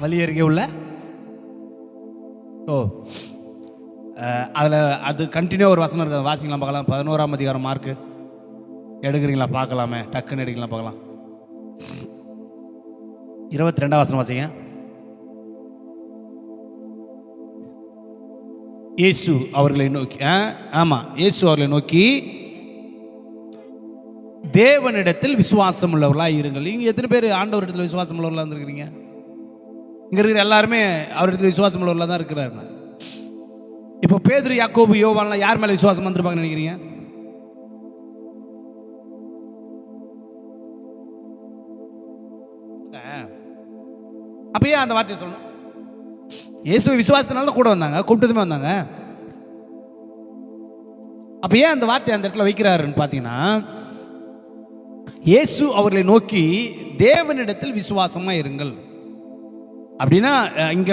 வழி அருகே உள்ள அதில் அது கண்டினியூ ஒரு வசனம் இருக்குது, வாசிக்கலாம் பார்க்கலாம். 11ஆம் அதிகாரம் மார்க்கு எடுக்கிறீங்களா? பார்க்கலாமே, டக்குன்னு எடுக்கலாம் பார்க்கலாம். 22ஆம் வசனம் வாசிங்க. இயேசு அவர்களை நோக்கி, ஆமாம், இயேசு அவர்களை நோக்கி தேவனிடத்தில் விசுவாசம் உள்ளவர்களாக இருங்கள். இங்கே எத்தனை பேர் ஆண்டவரிடத்தில் விசுவாசம் உள்ளவர்களாக இருந்திருக்கிறீங்க? இங்கே இருக்கிற எல்லாருமே அவரிடத்தில் விசுவாசம் உள்ளவர்களாக தான் இருக்கிறாரு. இப்போ பேதுரு, யாக்கோபு, யோவான்லாம் யார் மேலே விசுவாசம் வந்திருப்பாங்கன்னு நினைக்கிறீங்க? அப்பயே அந்த வார்த்தையை சொல்லணும். இயேசு விசுவாசத்தினால கூட வந்தாங்க, கூப்பிட்டதுமே வந்தாங்க. அப்ப ஏன் அந்த வார்த்தை அந்த இடத்துல வைக்கிறாருன்னு பார்த்தீங்கன்னா, இயேசு அவர்களை நோக்கி தேவனிடத்தில் விசுவாசமா இருங்கள் அப்படின்னா, இங்க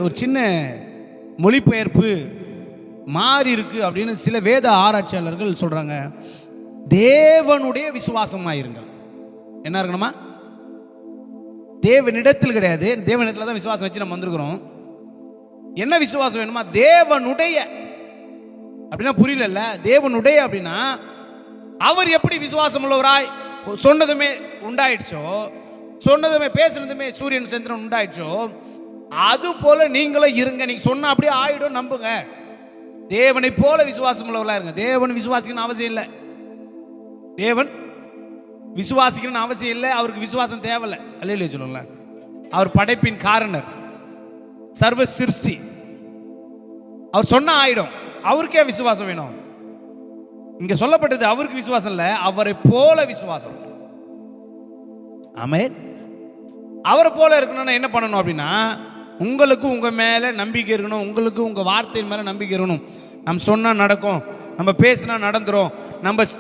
ஒரு சின்ன மொழிபெயர்ப்பு மாறி இருக்கு அப்படின்னு சில வேத ஆராய்ச்சியாளர்கள் சொல்றாங்க. தேவனுடைய விசுவாசமா இருங்கள். என்ன இருக்கணுமா? தேவனிடத்தில் கிடையாது, தேவனிடத்தில் தான் விசுவாசம் வச்சு நம்ம வந்திருக்கிறோம். என்ன விசுவாசம் வேணுமா? தேவனுடைய அப்படின்னா புரியல. தேவனுடைய அப்படின்னா அவர் எப்படி விசுவாசம் உள்ளவராய் சொன்னதுமே உண்டாயிடுச்சோ, சொன்னதுமே பேசுனதுமே சூரியன் சந்திரன் உண்டாயிடுச்சோ, அது போல நீங்களும் இருங்க. நீங்க சொன்ன அப்படியே ஆயிடும், நம்புங்க. தேவனை போல விசுவாசம் உள்ளவர்களா இருங்க. தேவன் விசுவாசிக்கணும் அவசியம் இல்லை. தேவன் விசுவாசிக்கணும்னு அவசியம் இல்லை. அவருக்கு விசுவாசம் தேவையில்லை. அல்லேலூயா சொல்லுங்களேன். அவர் படைப்பின் காரணர், சர்வ சிருஷ்டி. அவர் சொன்ன ஆயிடும். அவருக்கே விசுவாசம் வேணும். இங்க சொல்லப்பட்டது அவருக்கு விசுவாசம் இல்ல, அவரை போல விசுவாசம். ஆமென். அவரை போல இருக்கணும்னா என்ன பண்ணணும் அப்படின்னா, உங்களுக்கு உங்க மேல நம்பிக்கை இருக்கணும். உங்களுக்கு உங்க வார்த்தையின் மேல நம்பிக்கை இருக்கணும். நம்ம சொன்னா நடக்கும், நம்ம பேசினா நடந்துரும்,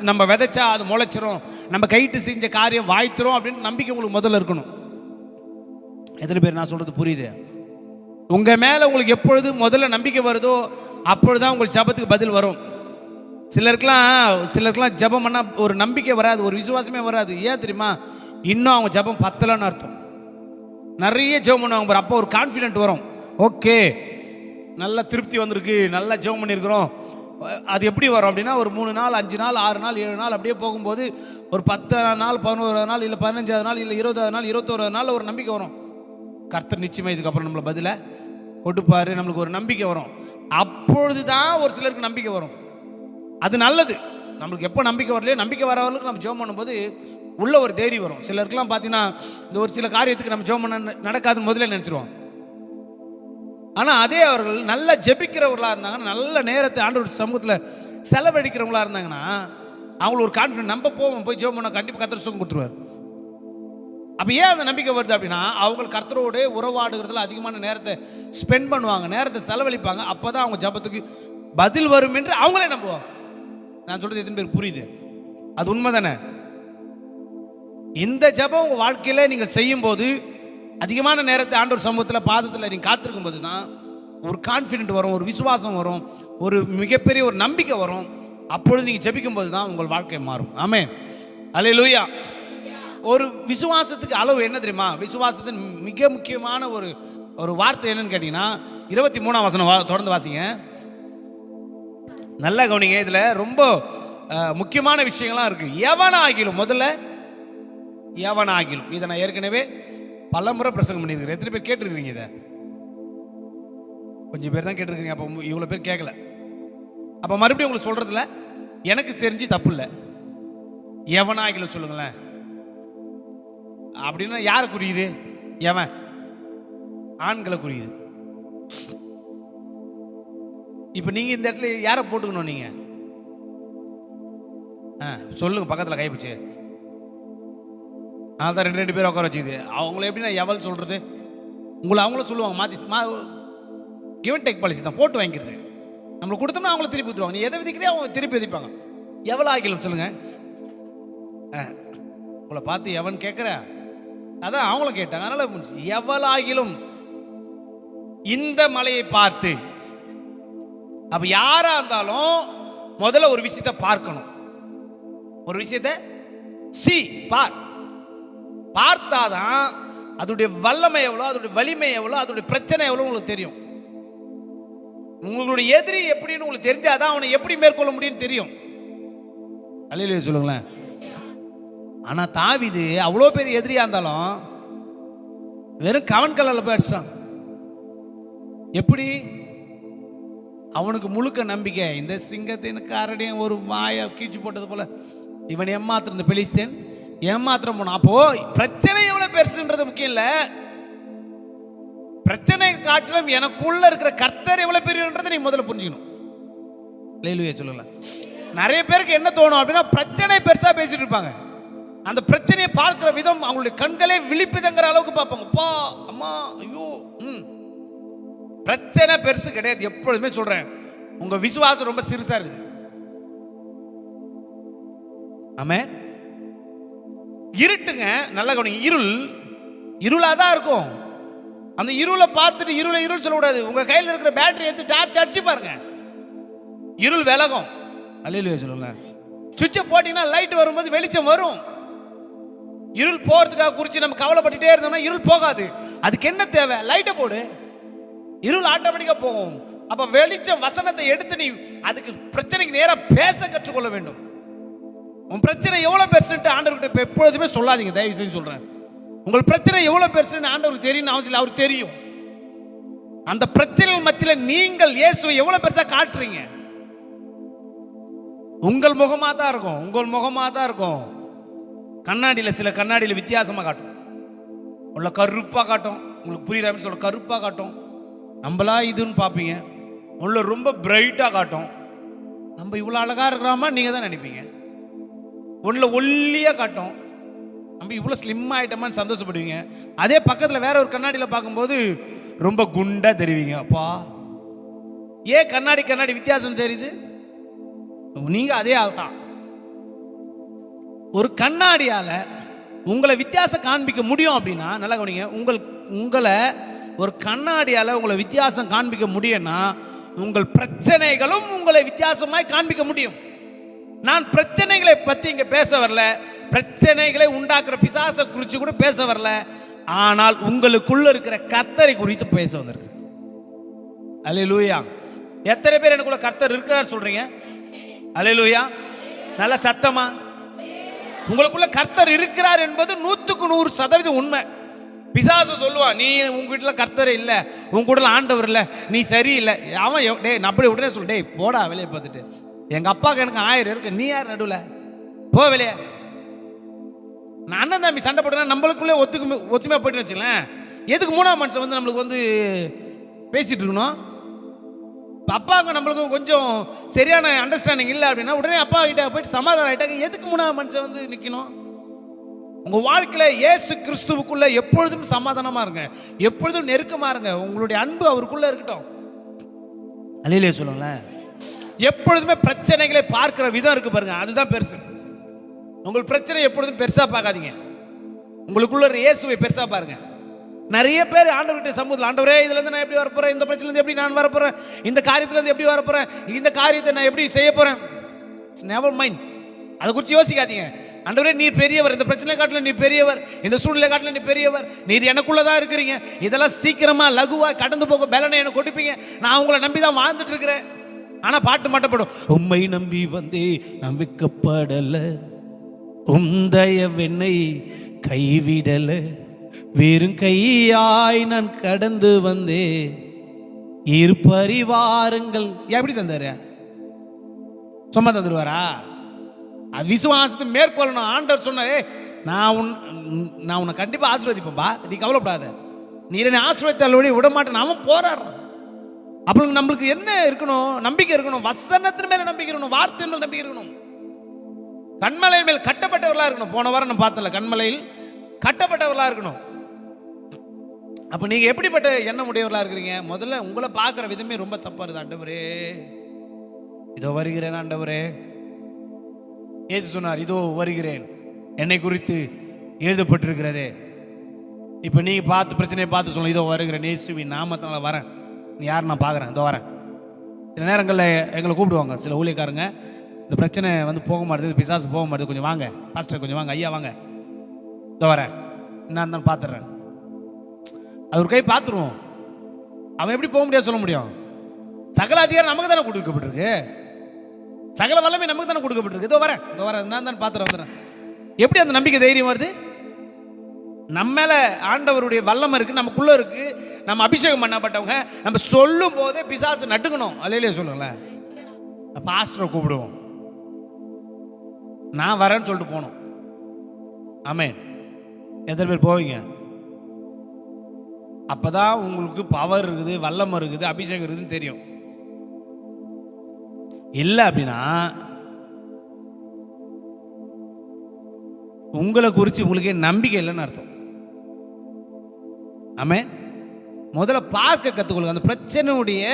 நம்ம விதைச்சா அது முளைச்சிரும், நம்ம கைட்டு செஞ்ச காரியம் வாய்த்துரும் அப்படின்னு நம்பிக்கை உங்களுக்கு முதல்ல இருக்கணும். எத்தனை பேர் நான் சொல்றது புரியுது? உங்க மேல உங்களுக்கு எப்பொழுது முதல்ல நம்பிக்கை வருதோ அப்பொழுதுதான் உங்களுக்கு ஜபத்துக்கு பதில் வரும். சிலருக்குலாம் ஜபம் பண்ணா ஒரு நம்பிக்கை வராது, ஒரு விசுவாசமே வராது. ஏன் தெரியுமா? இன்னும் அவங்க ஜபம் பத்தலன்னு அர்த்தம். நிறைய ஜெபம் பண்ணுவாங்க, அப்போ ஒரு கான்ஃபிடென்ட் வரும். ஓகே, நல்ல திருப்தி வந்திருக்கு, நல்லா ஜெபம் பண்ணியிருக்கிறோம். அது எப்படி வரும் அப்படின்னா, ஒரு 3 நாள் 5 நாள் 6 நாள் 7 நாள் அப்படியே போகும்போது ஒரு 10 நாள் 11 நாள் இல்லை 15 நாள் இல்லை 20 நாள் 21 நாள் ஒரு நம்பிக்கை வரும். கர்த்தர் நிச்சயமா இதுக்கப்புறம் நம்மளை பதில கொடுப்பாரு, நம்மளுக்கு ஒரு நம்பிக்கை வரும். அப்பொழுதுதான் ஒரு சிலருக்கு நம்பிக்கை வரும். அது நல்லது. நம்மளுக்கு எப்போ நம்பிக்கை வரலையோ, நம்பிக்கை வரவர்களுக்கு நம்ம ஜெபம் பண்ணும்போது உள்ள ஒரு தைரியம் வரும். சிலருக்குலாம் பார்த்தீங்கன்னா இந்த ஒரு சில காரியத்துக்கு நம்ம ஜெபம் பண்ண நடக்காதுன்னு முதல்ல நினச்சிருவோம். ஆனால் அதே அவர்கள் நல்லா ஜெபிக்கிறவர்களாக இருந்தாங்கன்னா, நல்ல நேரத்தை ஆண்டவர் சமூகத்தில் செலவழிக்கிறவங்களா இருந்தாங்கன்னா, அவங்களுக்கு ஒரு கான்ஃபிடன்ஸ், நம்ம போய் ஜெபம் பண்ணால் கண்டிப்பாக கர்த்தர் சுகம் கொடுத்துருவார். அப்போ ஏன் அந்த நம்பிக்கை வருது அப்படின்னா, அவங்க கர்த்தரோடு உறவாடுகிறதுல அதிகமான நேரத்தை ஸ்பெண்ட் பண்ணுவாங்க, நேரத்தை செலவழிப்பாங்க. அப்போ தான் அவங்க ஜபத்துக்கு பதில் வரும் என்று அவங்களே நம்புவாங்க. நான் சொல்றது எத்தனை பேர் புரியுது? அது உண்மை தானே? இந்த ஜபம் உங்கள் வாழ்க்கையில் நீங்கள் செய்யும் போது அதிகமான நேரத்தை ஆண்டவர் சமூகத்தில் பாதத்தில் நீங்கள் காத்திருக்கும் போது தான் ஒரு கான்ஃபிடென்ட் வரும், ஒரு விசுவாசம் வரும், ஒரு மிகப்பெரிய ஒரு நம்பிக்கை வரும். அப்பொழுது நீங்கள் ஜெபிக்கும் போது தான் உங்கள் வாழ்க்கை மாறும். ஆமென். அல்லேலூயா. ஒரு விசுவாசத்துக்கு அளவு என்ன தெரியுமா? விசுவாசத்தின் மிக முக்கியமான ஒரு வார்த்தை என்னன்னு கேட்டீங்கன்னா, 23ஆம் வசனம் தொடர்ந்து வாசிங்க. நல்லா கவனிங்க. இதுல ரொம்ப முக்கியமான விஷயங்கள்லாம் இருக்கு. எவனாகிலும், முதல்ல எவனாகிலும், இதை நான் ஏற்கனவே பலமுறை பிரசங்கம் பண்ணியிருக்கிறேன். எத்தனை பேர் கேட்டிருக்கிறீங்க? இதை கொஞ்சம் பேர் தான் கேட்டிருக்கிறீங்க. அப்போ இவ்வளோ பேர் கேட்கல. அப்போ மறுபடியும் உங்களுக்கு சொல்றதுல எனக்கு தெரிஞ்சு தப்பு இல்லை. எவனாகிலும் சொல்லுங்களேன். அப்படின்னா யாரை குறியுது? எவன்? ஆண்களை குறியுது. இப்ப நீங்க இந்த இடத்துல யாரை போட்டுக்கணும்? நீங்க சொல்லுங்க, பக்கத்துல கைப்பிச்சு. அதான் 2 பேர் உட்கார வச்சுக்குது. அவங்கள எப்படி நான் எவள் சொல்றது? உங்களை அவங்களும் சொல்லுவாங்க, மாத்தி கிவ் அண்ட் டேக் பாலிசி தான், போட்டு வாங்கிக்கிறது. நம்மளுக்கு கொடுத்தோம்னா அவங்கள திருப்பி ஊற்றுவாங்க. நீ எதை விதிக்கிறே அவங்க திருப்பி விதிப்பாங்க. எவ்வளோ ஆகிலும் சொல்லுங்க. உங்களை பார்த்து எவன் கேட்குற, அதான் அவங்களும் கேட்டாங்க. அதனால எவளாகிலும் இந்த மலையை பார்த்து, அப்ப யாரா இருந்தாலும் முதல்ல ஒரு விஷயத்தை பார்க்கணும். ஒரு விஷயத்தை பார்த்தாதான் அதோடைய வல்லமை எவ்வளோ, அதோடைய வலிமை எவ்வளோ, அதோடைய பிரச்சனை எவ்வளோ உங்களுக்கு தெரியும். உங்களுடைய எதிரி எப்படின்னு உங்களுக்கு தெரிஞ்சாதான் அவனை எப்படி மேற்கொள்ள முடியும்னு தெரியும். அல்லேலூயா சொல்லுங்களேன். ஆனா தாவீது அவ்வளோ பெரிய எதிரியா இருந்தாலும் வெறும் கவன் கல்லில் போய் அடிச்சிட்டான். எப்படி? அவனுக்கு முழுக்க நம்பிக்கை, இந்த சிங்கத்தின் காரடியும் ஒரு வாயை கீழ்ச்சி போட்டது போல இவன் ஏமாத்திரம், இந்த பெலிஸ்தேன் ஏமாத்திரம் போனான். அப்போ பிரச்சனை எவ்வளவு பெருசுன்றது முக்கியம் இல்ல, பிரச்சனை காட்டிலும் எனக்குள்ள இருக்கிற கர்த்தர் எவ்வளவு பெரியன்றதை நீ முதல்ல புரிஞ்சுக்கணும். அல்லேலூயா சொல்லுங்களேன். நிறைய பேருக்கு என்ன தோணும் அப்படின்னா, பிரச்சனை பெருசா பேசிட்டு இருப்பாங்க, அந்த பிரச்சனையை பார்க்கிற விதம் அவங்களுடைய கண்களே விழிப்புதங்கிற அளவுக்கு பார்ப்பாங்க. பா அம்மா ஐயோ. பிரச்சனை பெருசு கிடையாது. எப்பொழுதுமே சொல்றேன், உங்க விசுவாசம் ரொம்ப சிறுசா இருக்கு. ஆமென். இருட்டுங்க, நல்ல கவனிங்க, இருளாதான் இருக்கும். அந்த இருளை பார்த்துட்டு இருள் சொல்லக்கூடாது. உங்க கையில் இருக்கிற பேட்டரி எடுத்து டார்ச் அடிச்சு பாருங்க, இருள் விலகும். அல்லேலூயா சொல்லுங்க. சுவிட்சை போட்டீங்கன்னா லைட் வரும்போது வெளிச்சம் வரும். இருள் போறதுக்காக குறிச்சு நம்ம கவலைப்பட்டுட்டே இருந்தோம்னா இருள் போகாது. அதுக்கு என்ன தேவை? லைட்டை போடு, இருள் ஆட்டோமேட்டிக்கா போகும். அப்ப வெளிச்சம் வசனத்தை எடுத்து நீ அதுக்கு பிரச்சனைக்கு நேரா பேச கற்றுக்கொள்ள வேண்டும். உன் பிரச்சனை எவ்வளவு பெருசுன்னு ஆண்டவர்கிட்ட எப்பொழுதுமே சொல்லாதீங்க, தயவு செஞ்சு சொல்றேன். உங்கள் பிரச்சனை எவ்வளவு பெருசுன்னு ஆண்டவருக்கு தெரியும் அவசியம் இல்லை, அவருக்கு தெரியும். அந்த பிரச்சனைகள் மத்தியில் நீங்கள் இயேசுவை எவ்வளவு பெருசா காட்டுறீங்க, உங்கள் முகமா தான் இருக்கும். உங்கள் முகமா தான் இருக்கும். கண்ணாடியில் சில கண்ணாடியில் வித்தியாசமா காட்டும், உள்ள கருப்பா காட்டும். உங்களுக்கு புரியுற சொல்ல கருப்பா காட்டும், நம்மளா இதுன்னு பார்ப்பீங்க. உள்ள ரொம்ப பிரைட்டா காட்டும், நம்ம இவ்வளவு அழகா இருக்கிறாமா நீங்க தான் நினைப்பீங்க. உள்ள ஒல்லியா காட்டும், நம்ம இவ்வளவு ஸ்லிம் ஆயிட்டோமான்னு சந்தோஷப்படுவீங்க. அதே பக்கத்துல வேற ஒரு கண்ணாடியில பார்க்கும்போது ரொம்ப குண்டா தெரிவிங்க. அப்பா ஏன் கண்ணாடி வித்தியாசம் தெரியுது? நீங்க அதே ஆள் தான். ஒரு கண்ணாடியால உங்களை வித்தியாசம் காண்பிக்க முடியும் அப்படின்னா, நல்லா கவனிங்க, உங்களை ஒரு கண்ணாடியால உங்களை வித்தியாசம் காண்பிக்க முடியும்னா, உங்கள் பிரச்சனைகளும் உங்களை வித்தியாசமாய் காண்பிக்க முடியும். நான் பிரச்சனைகளை பத்தி இங்க பேச வரல, பிரச்சனைகளை உண்டாக்குற பிசாசை குறித்து கூட பேச வரல, ஆனால் உங்களுக்குள்ள இருக்கிற கர்த்தரை குறித்து பேச வந்திருக்கிறேன். அல்லேலூயா. எத்தனை பேர் எனக்குள்ள கர்த்தர் இருக்கிறார் சொல்றீங்க? அல்லேலூயா. நல்ல சத்தமா. உங்களுக்குள்ள கர்த்தர் இருக்கிறார் என்பது 100% உண்மை. பிசாசு சொல்லுவான், நீ உங்க வீட்டுல கர்த்தர் இல்ல, உங்க கூட ஆண்டவர் இல்ல, நீ சரியில்லை. அவன் டே நான் அப்படி உடனே சொல்ல, டேய் போடா வெளியே பார்த்துட்டு, எங்க அப்பாவுக்கு எனக்கு 1000 இருக்கு, நீ யார் நடுவில், போ வெளியே. நான் அண்ணன் தம்பி சண்டை போட்டேன்னா நம்மளுக்குள்ளே ஒத்துமையா போயிட்டு வச்சுக்கலாம். எதுக்கு மூணாம் மனுஷன் வந்து நம்மளுக்கு வந்து பேசிட்டு இருக்கணும்? அப்பாவுக்கு நம்மளுக்கும் கொஞ்சம் சரியான அண்டர்ஸ்டாண்டிங் இல்லை அப்படின்னா உடனே அப்பா கிட்ட போயிட்டு சமாதானம் ஆயிட்டாங்க. எதுக்கு மூணாம் மனுஷன் வந்து நிற்கணும்? உங்க வாழ்க்கையில இயேசு கிறிஸ்துவுக்குள்ள எப்பொழுதும் சமாதானமா இருங்க, எப்பொழுதும் நெருக்கமா இருங்க. உங்களுடைய அன்பு அவருக்குள்ள இருக்கட்டும். அல்லேலூயா சொல்லுங்களேன். எப்பொழுதுமே பிரச்சனைகளை பார்க்கிற விதம் இருக்கு பாருங்க, அதுதான் பெருசு. உங்கள் பிரச்சனை எப்பொழுதும் பெருசா பார்க்காதீங்க, உங்களுக்குள்ள இயேசுவை பெருசா பாருங்க. நிறைய பேர் ஆண்டவர்கிட்ட சமூகத்தில், ஆண்டவரே இதுல இருந்து நான் எப்படி வரப்போறேன், இந்த பிரச்சனை இருந்து எப்படி நான் வரப்போறேன், இந்த காரியத்துல இருந்து எப்படி வரப்போறேன், இந்த காரியத்தை நான் எப்படி செய்ய போறேன், நெவர் மைண்ட், அதை குறித்து யோசிக்காதீங்க. ஆண்டவரே நீர் பெரியவர், இந்த பிரச்சனை காட்டில நீ பெரியவர், இந்த சூழ்நிலை காட்டில நீ பெரியவர், நீர் எனக்குள்ளதான் இருக்கிறீங்க, இதெல்லாம் சீக்கிரமா லகுவா கடந்து போக பலனை எனக்கு கொடுப்பீங்க, நான் உங்களை நம்பி தான் வாழ்ந்துட்டு இருக்கிறேன். ஆனா பாட்டு மாட்டப்படும், உம்மை நம்பி வந்தே நம்பிக்கப்படல, உந்தயவென்னை கைவிடல, வெறும் கையாய் நான் கடந்து வந்தே இரு பரிவாரங்கள். எப்படி தந்தாரு? சும்மா தந்துருவாரா? விசுவாசத்தை மேற்கொள்ளணும். ஆண்டவர் சொன்ன, நான் உன்னை கண்டிப்பா ஆசீர்வதிப்பேன்பா, நீ கவலைப்படாத, நீ என்னை ஆசீர்வதித்தால் விட மாட்டேன். அவன் போராடுறான். அப்போ நம்மளுக்கு என்ன இருக்கணும்? நம்பிக்கை இருக்கணும். வசனத்தின் மேல நம்பிக்கை இருக்கணும், வார்த்தையின் மேல் நம்பிக்கை இருக்கணும். கண்மலையின் மேல் கட்டப்பட்டவர்களா இருக்கணும். போன வாரம் நான் பார்த்தல, கண்மலையில் கட்டப்பட்டவர்களா இருக்கணும். அப்ப நீங்க எப்படிப்பட்ட எண்ணம் உடையவர்களா இருக்கிறீங்க? முதல்ல உங்களை பார்க்கிற விதமே ரொம்ப தப்பா இருக்குது. ஆண்டவரே இதோ வருகிறேன், ஆண்டவரே இயேசு சொன்னார், இதோ வருகிறேன், என்னை குறித்து எழுதப்பட்டிருக்கிறதே. இப்ப நீங்க பார்த்து பிரச்சனையை பார்த்து சொல்லணும், இதோ வருகிறேன், இயேசுவின் நாமத்தினால வரேன், நீ யார் நான் பார்க்குறேன், இதோ வரேன். சில நேரங்களில் எங்களை கூப்பிடுவாங்க சில ஊழியக்காரங்க, இந்த பிரச்சனை வந்து போக மாட்டேது, பிசாசு போக மாட்டேது, கொஞ்சம் வாங்க பாஸ்டர், கொஞ்சம் வாங்க ஐயா, வாங்க, இதோ வரேன், நான் தான் பார்த்துட்றேன். அது ஒரு கை பார்த்துருவோம். அவன் எப்படி போக முடியாது சொல்ல முடியும்? சகல அதிகாரம் நமக்கு தானே கொடுக்கப்பட்டிருக்கு, சகல வல்லமை நமக்கு தானே கொடுக்கப்பட்டிருக்கு. இதோ வரேன் நான் தான் பார்த்துறேன் வந்துடுறேன். எப்படி அந்த நம்பிக்கை தைரியம் வருது? நம்ம மேல ஆண்டவருடைய வல்லமை இருக்கு, நமக்குள்ள இருக்கு, நம்ம அபிஷேகம் பண்ணப்பட்டவங்க. நம்ம சொல்லும் போதே பிசாசு நட்டுக்கணும். அல்லையிலே சொல்லுங்களேன். பாஸ்டரை கூப்பிடுவோம், நான் வரேன்னு சொல்லிட்டு போனோம். ஆமென். எத்தனை பேர் போவீங்க? அப்பதான் உங்களுக்கு பவர் இருக்குது, வல்லமை இருக்குது, அபிஷேகம் இருக்குதுன்னு தெரியும். இல்லை அப்படின்னா உங்களை குறித்து உங்களுக்கே நம்பிக்கை இல்லைன்னு அர்த்தம். ஆமென். முதல்ல பார்க்க கற்றுக்கொள்ளுங்க அந்த பிரச்சனையுடைய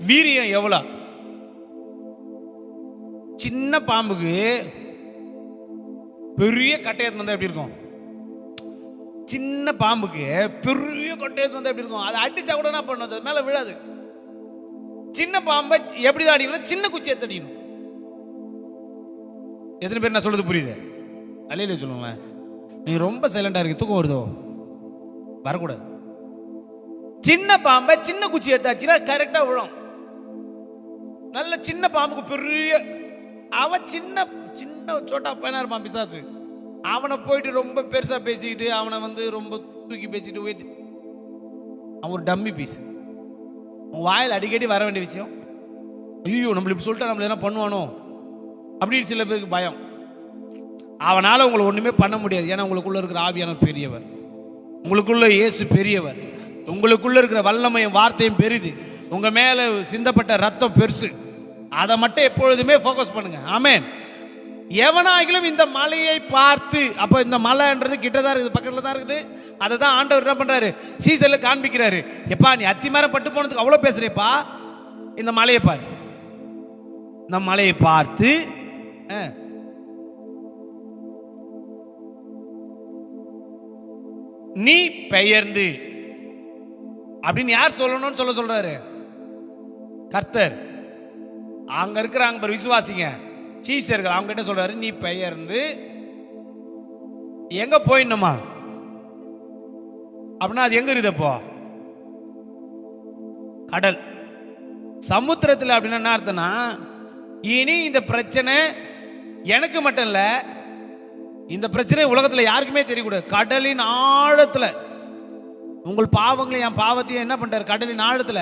வீரியம் எவ்வளோ. சின்ன பாம்புக்கு பெரிய கட்டையத்து வந்தா எப்படி இருக்கும்? சின்ன பாம்புக்கு பெரிய கட்டையத்து வந்தா எப்படி இருக்கும்? அதை அடிச்சா கூட என்ன பண்ணும்? அது மேல விழாது. சின்ன பாம்பை எப்படிதான் அடிக்கணும்? சின்ன குச்சியை அடிக்கணும். எத்தனை பேர் நான் சொல்றது புரியுது? அல்லையிலே சொல்லுங்களேன். நீங்க ரொம்ப சைலண்டா இருக்கு, தூக்கம் வருதோ? வரக்கூடாது. சின்ன பாம்பை சின்ன குச்சி எடுத்தாச்சுன்னா கரெக்டா விழும். நல்ல சின்ன பாம்புக்கு பெரிய, அவன் சின்ன சின்ன சோட்டா பையனா இருப்பான் பிசாசு. அவனை போயிட்டு ரொம்ப பெருசா பேசிக்கிட்டு அவனை வந்து ரொம்ப தூக்கி பேசிட்டு உயர்த்தி, அவன் ஒரு டம்மி பீஸ். வாயில் அடிக்கடி வர வேண்டிய விஷயம். ஐயோ நம்மள இப்படி சொல்லிட்டா நம்மள என்ன பண்ணுவானோ அப்படின்னு சில பேருக்கு பயம். அவனால உங்களை ஒண்ணுமே பண்ண முடியாது. ஏன்னா உங்களுக்குள்ள இருக்கிற ஆவியானவர் பெரியவர், உங்களுக்குள்ள இயேசு பெரியவர், உங்களுக்குள்ள இருக்கிற வல்லமையும் வார்த்தையும் பெரிது, உங்க மேல சிந்தப்பட்ட ரத்தம் பெருசு. அதை மட்டும் எப்பொழுதுமே ஃபோக்கஸ் பண்ணுங்க. ஆமென். எவனாகிலும் இந்த மலையை பார்த்து, அப்போ இந்த மலைன்றது கிட்டதான் இருக்குது, பக்கத்துல தான் இருக்குது. அதை தான் ஆண்டவர் என்ன பண்றாரு? சீசர்ல காண்பிக்கிறாரு. எப்பா நீ அத்திமரம் பட்டு போனதுக்கு அவ்வளோ பேசுறேப்பா, இந்த மலையை பாரு. இந்த மலையை பார்த்து நீ பெயர்ந்து அப்படின்னு யார் சொல்லணும்னு சொல்றாரு? கர்த்தர். அங்க இருக்கிறாங்க விசுவாசிங்க, சீசர்கள், அவங்க கிட்ட சொல்றாரு நீ பெயர்ந்து எங்க போயிடணுமா அப்படின்னா அது எங்க இருக்குது? அப்போ கடல் சமுத்திரத்தில். அப்படின்னா என்ன அர்த்தம்னா, இனி இந்த பிரச்சனை எனக்கு மட்டும் இல்ல, இந்த பிரச்சனை உலகத்துல யாருக்குமே தெரியக்கூடாது. கடலின் ஆழத்துல உங்கள் பாவங்களை, என் பாவத்தையும் என்ன பண்ணிட்டார்? கடலின் ஆழத்துல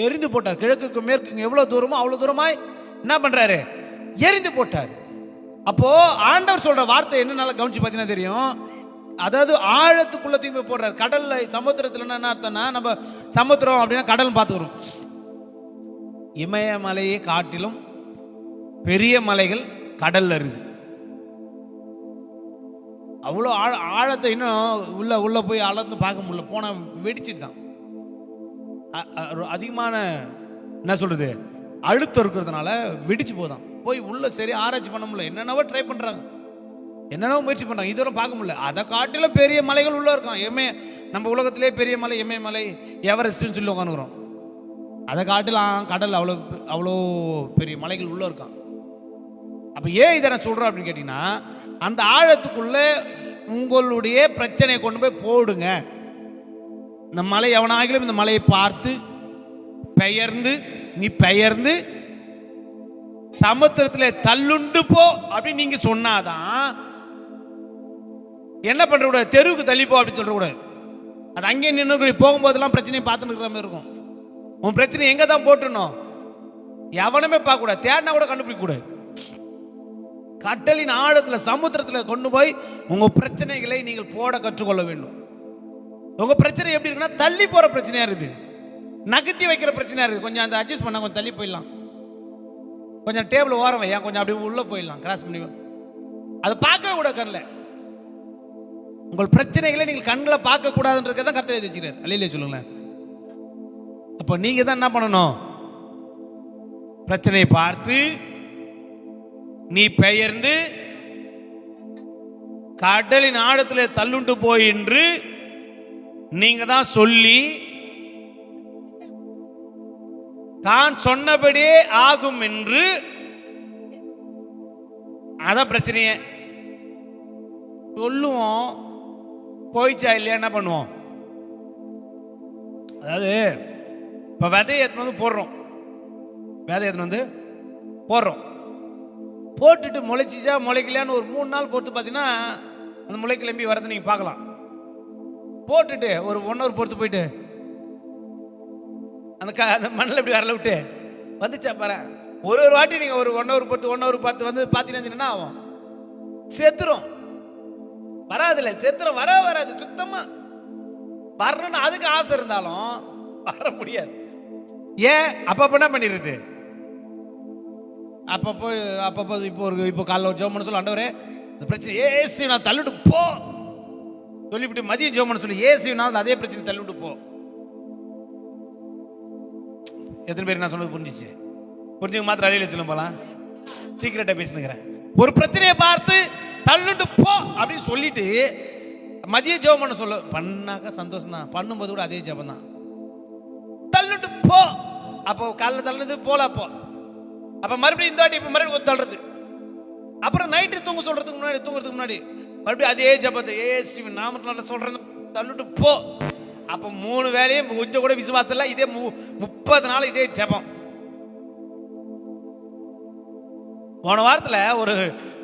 எரிந்து போட்டார். கிழக்குக்கு மேற்கு எவ்வளவு தூரமோ அவ்வளவு தூரமாய் என்ன பண்றாரு? எரிந்து போட்டார். அப்போ ஆண்டவர் சொல்ற வார்த்தை என்னன்னால கவனிச்சு பார்த்தீங்கன்னா தெரியும். அதாவது ஆழத்துக்குள்ள தூக்கி போடுறாரு. கடல்ல சமுத்திரத்துல என்ன அர்த்தம்னா, நம்ம சமுத்திரம் அப்படின்னா கடல் பார்த்துக்கிறோம். இமயமலையை காட்டிலும் பெரிய மலைகள் கடல்ல இருக்கு. அவ்வளோ ஆழத்தை இன்னும் உள்ள போய் அளந்து பார்க்க முடியல. போன வெடிச்சிட்டு தான் அதிகமான என்ன சொல்றது அழுத்தம் இருக்கிறதுனால வெடிச்சு போதான். போய் உள்ள சரி ஆராய்ச்சி பண்ண முடியல. என்னென்னவோ ட்ரை பண்றாங்க, என்னென்னவோ முயற்சி பண்றாங்க, இதுவரை பார்க்க முடியல. அதை காட்டிலும் பெரிய மலைகள் உள்ள இருக்கான். நம்ம உலகத்திலே பெரிய மலை இமயமலை, எவரெஸ்ட்னு சொல்லி உட்காந்துக்கிறோம். அதை காட்டிலும் கடல் அவ்வளோ பெரிய மலைகள் உள்ள இருக்கான். அப்ப ஏன் இதை நான் சொல்றேன் அப்படின்னு கேட்டீங்கன்னா, அந்த ஆழத்துக்குள்ள உங்களுடைய பிரச்சனையை கொண்டு போய் போடுங்க. இந்த மலை எவனாகிலும் இந்த மலையை பார்த்து பெயர்ந்து, நீ பெயர்ந்து சமுத்திரத்தில் தள்ளுண்டு போ அப்படின்னு நீங்க சொன்னாதான் என்ன பண்ற கூடாது? தெருவுக்கு தள்ளிப்போ அப்படின்னு சொல்ற கூடாது. அது அங்கே நின்று போகும்போதெல்லாம் பிரச்சனையை பார்த்துட்டு இருக்கிற மாதிரி இருக்கும். உன் பிரச்சனை எங்க தான் போட்டுணும்? எவனுமே பார்க்க கூடாது, தேடினா கூட கண்டுபிடிக்க கூடாது. கடலின் ஆழத்துல சமுத்திரத்தில் கொண்டு போய் உங்க பிரச்சனைகளை நீங்கள் போட கற்றுக்கொள்ள வேண்டும். உங்க பிரச்சனை எப்படி இருக்குன்னா, தள்ளி போற பிரச்சனையா இருக்குது, நகர்த்தி வைக்கிற பிரச்சனையா இருக்குது. கொஞ்சம் அந்த அட்ஜஸ்ட் பண்ண கொஞ்சம் தள்ளி போயிடலாம், கொஞ்சம் டேபிள் ஓரம் வையா, கொஞ்சம் அப்படி உள்ள போயிடலாம், கிராஸ் பண்ணி. அதை பார்க்க கூட கண்ணில் உங்கள் பிரச்சனைகளை நீங்கள் கண்களை பார்க்க கூடாதுன்றதுக்கு தான் கர்த்தர் எழுதி வச்சுக்கிறார். அல்லையிலே சொல்லுங்களேன். அப்போ நீங்க தான் என்ன பண்ணணும்? பிரச்சனையை பார்த்து நீ பெயர்ந்து கடலின் ஆழத்தில் தள்ளுண்டு போய் என்று நீங்க தான் சொல்லி, தான் சொன்னபடியே ஆகும் என்று. அதான் பிரச்சனையே. சொல்லுவோம், போயிச்சா இல்லையா என்ன பண்ணுவோம்? அதாவது இப்போ விதையை எடுத்துன்னு வந்து போடுறோம், விதையை எடுத்துன்னு வந்து போடுறோம், போட்டுட்டு முளைச்சிச்சா முளைக்கலையான்னு ஒரு 3 நாள் பொறுத்து பார்த்தீங்கன்னா அந்த முளை கிளம்பி வரதை நீங்கள் பார்க்கலாம். போட்டுட்டு ஒரு 1 hour பொறுத்து போயிட்டு அந்த மண்ணில் இப்படி வரல விட்டு வந்துச்சா பாரு. ஒரு வாட்டி நீங்கள் ஒரு 1 hour பொறுத்து வந்து பார்த்தீங்கன்னா என்ன ஆகும்? செத்துரும். வராதுல்ல, செத்துரும். வராது சுத்தமா. வரணும்னு அதுக்கு ஆசை இருந்தாலும் வர முடியாது. ஏன்? அப்பப்போ என்ன பண்ணிடுது? அப்பப்போ இப்போ காலைல ஒரு ஜெபம் பண்ண சொல்ல, ஆண்டவரே இந்த பிரச்சனை ஏசி நான் தள்ளிட்டு போ சொல்லிவிட்டு மதியம் ஜெபம் பண்ண சொல்லி ஏசி நான் அதே பிரச்சனை தள்ளிவிட்டு போ. எத்தனை பேர் நான் சொன்னது புரிஞ்சிச்சு? புரிஞ்சுங்க மாத்திரம் அழியில சொல்லும் போலாம். சீக்கிரட்டா பேசினுக்கிறேன். ஒரு பிரச்சனையை பார்த்து தள்ளிட்டு போ அப்படின்னு சொல்லிட்டு மதியம் ஜெபம் பண்ண சொல்ல, பண்ணாக்க சந்தோஷம் தான், பண்ணும்போது கூட அதே ஜெபம் தான். தள்ளிட்டு போ. அப்போ காலைல தள்ளினது போல, அப்போ மறுபடியும் இந்த வாட்டி இப்போ மறுபடியும் தள்ளுறது. அப்புறம் நைட்டு தூங்குறதுக்கு முன்னாடி மறுபடியும் அதே ஜெபத்தை ஏசி நாமத்தினால சொல்றது, தள்ளிட்டு போ. அப்போ 3 வேளையும் கொஞ்சம் கூட விசுவாசம் இல்லை. இதே 30 நாள் இதே ஜெபம். போன வாரத்தில்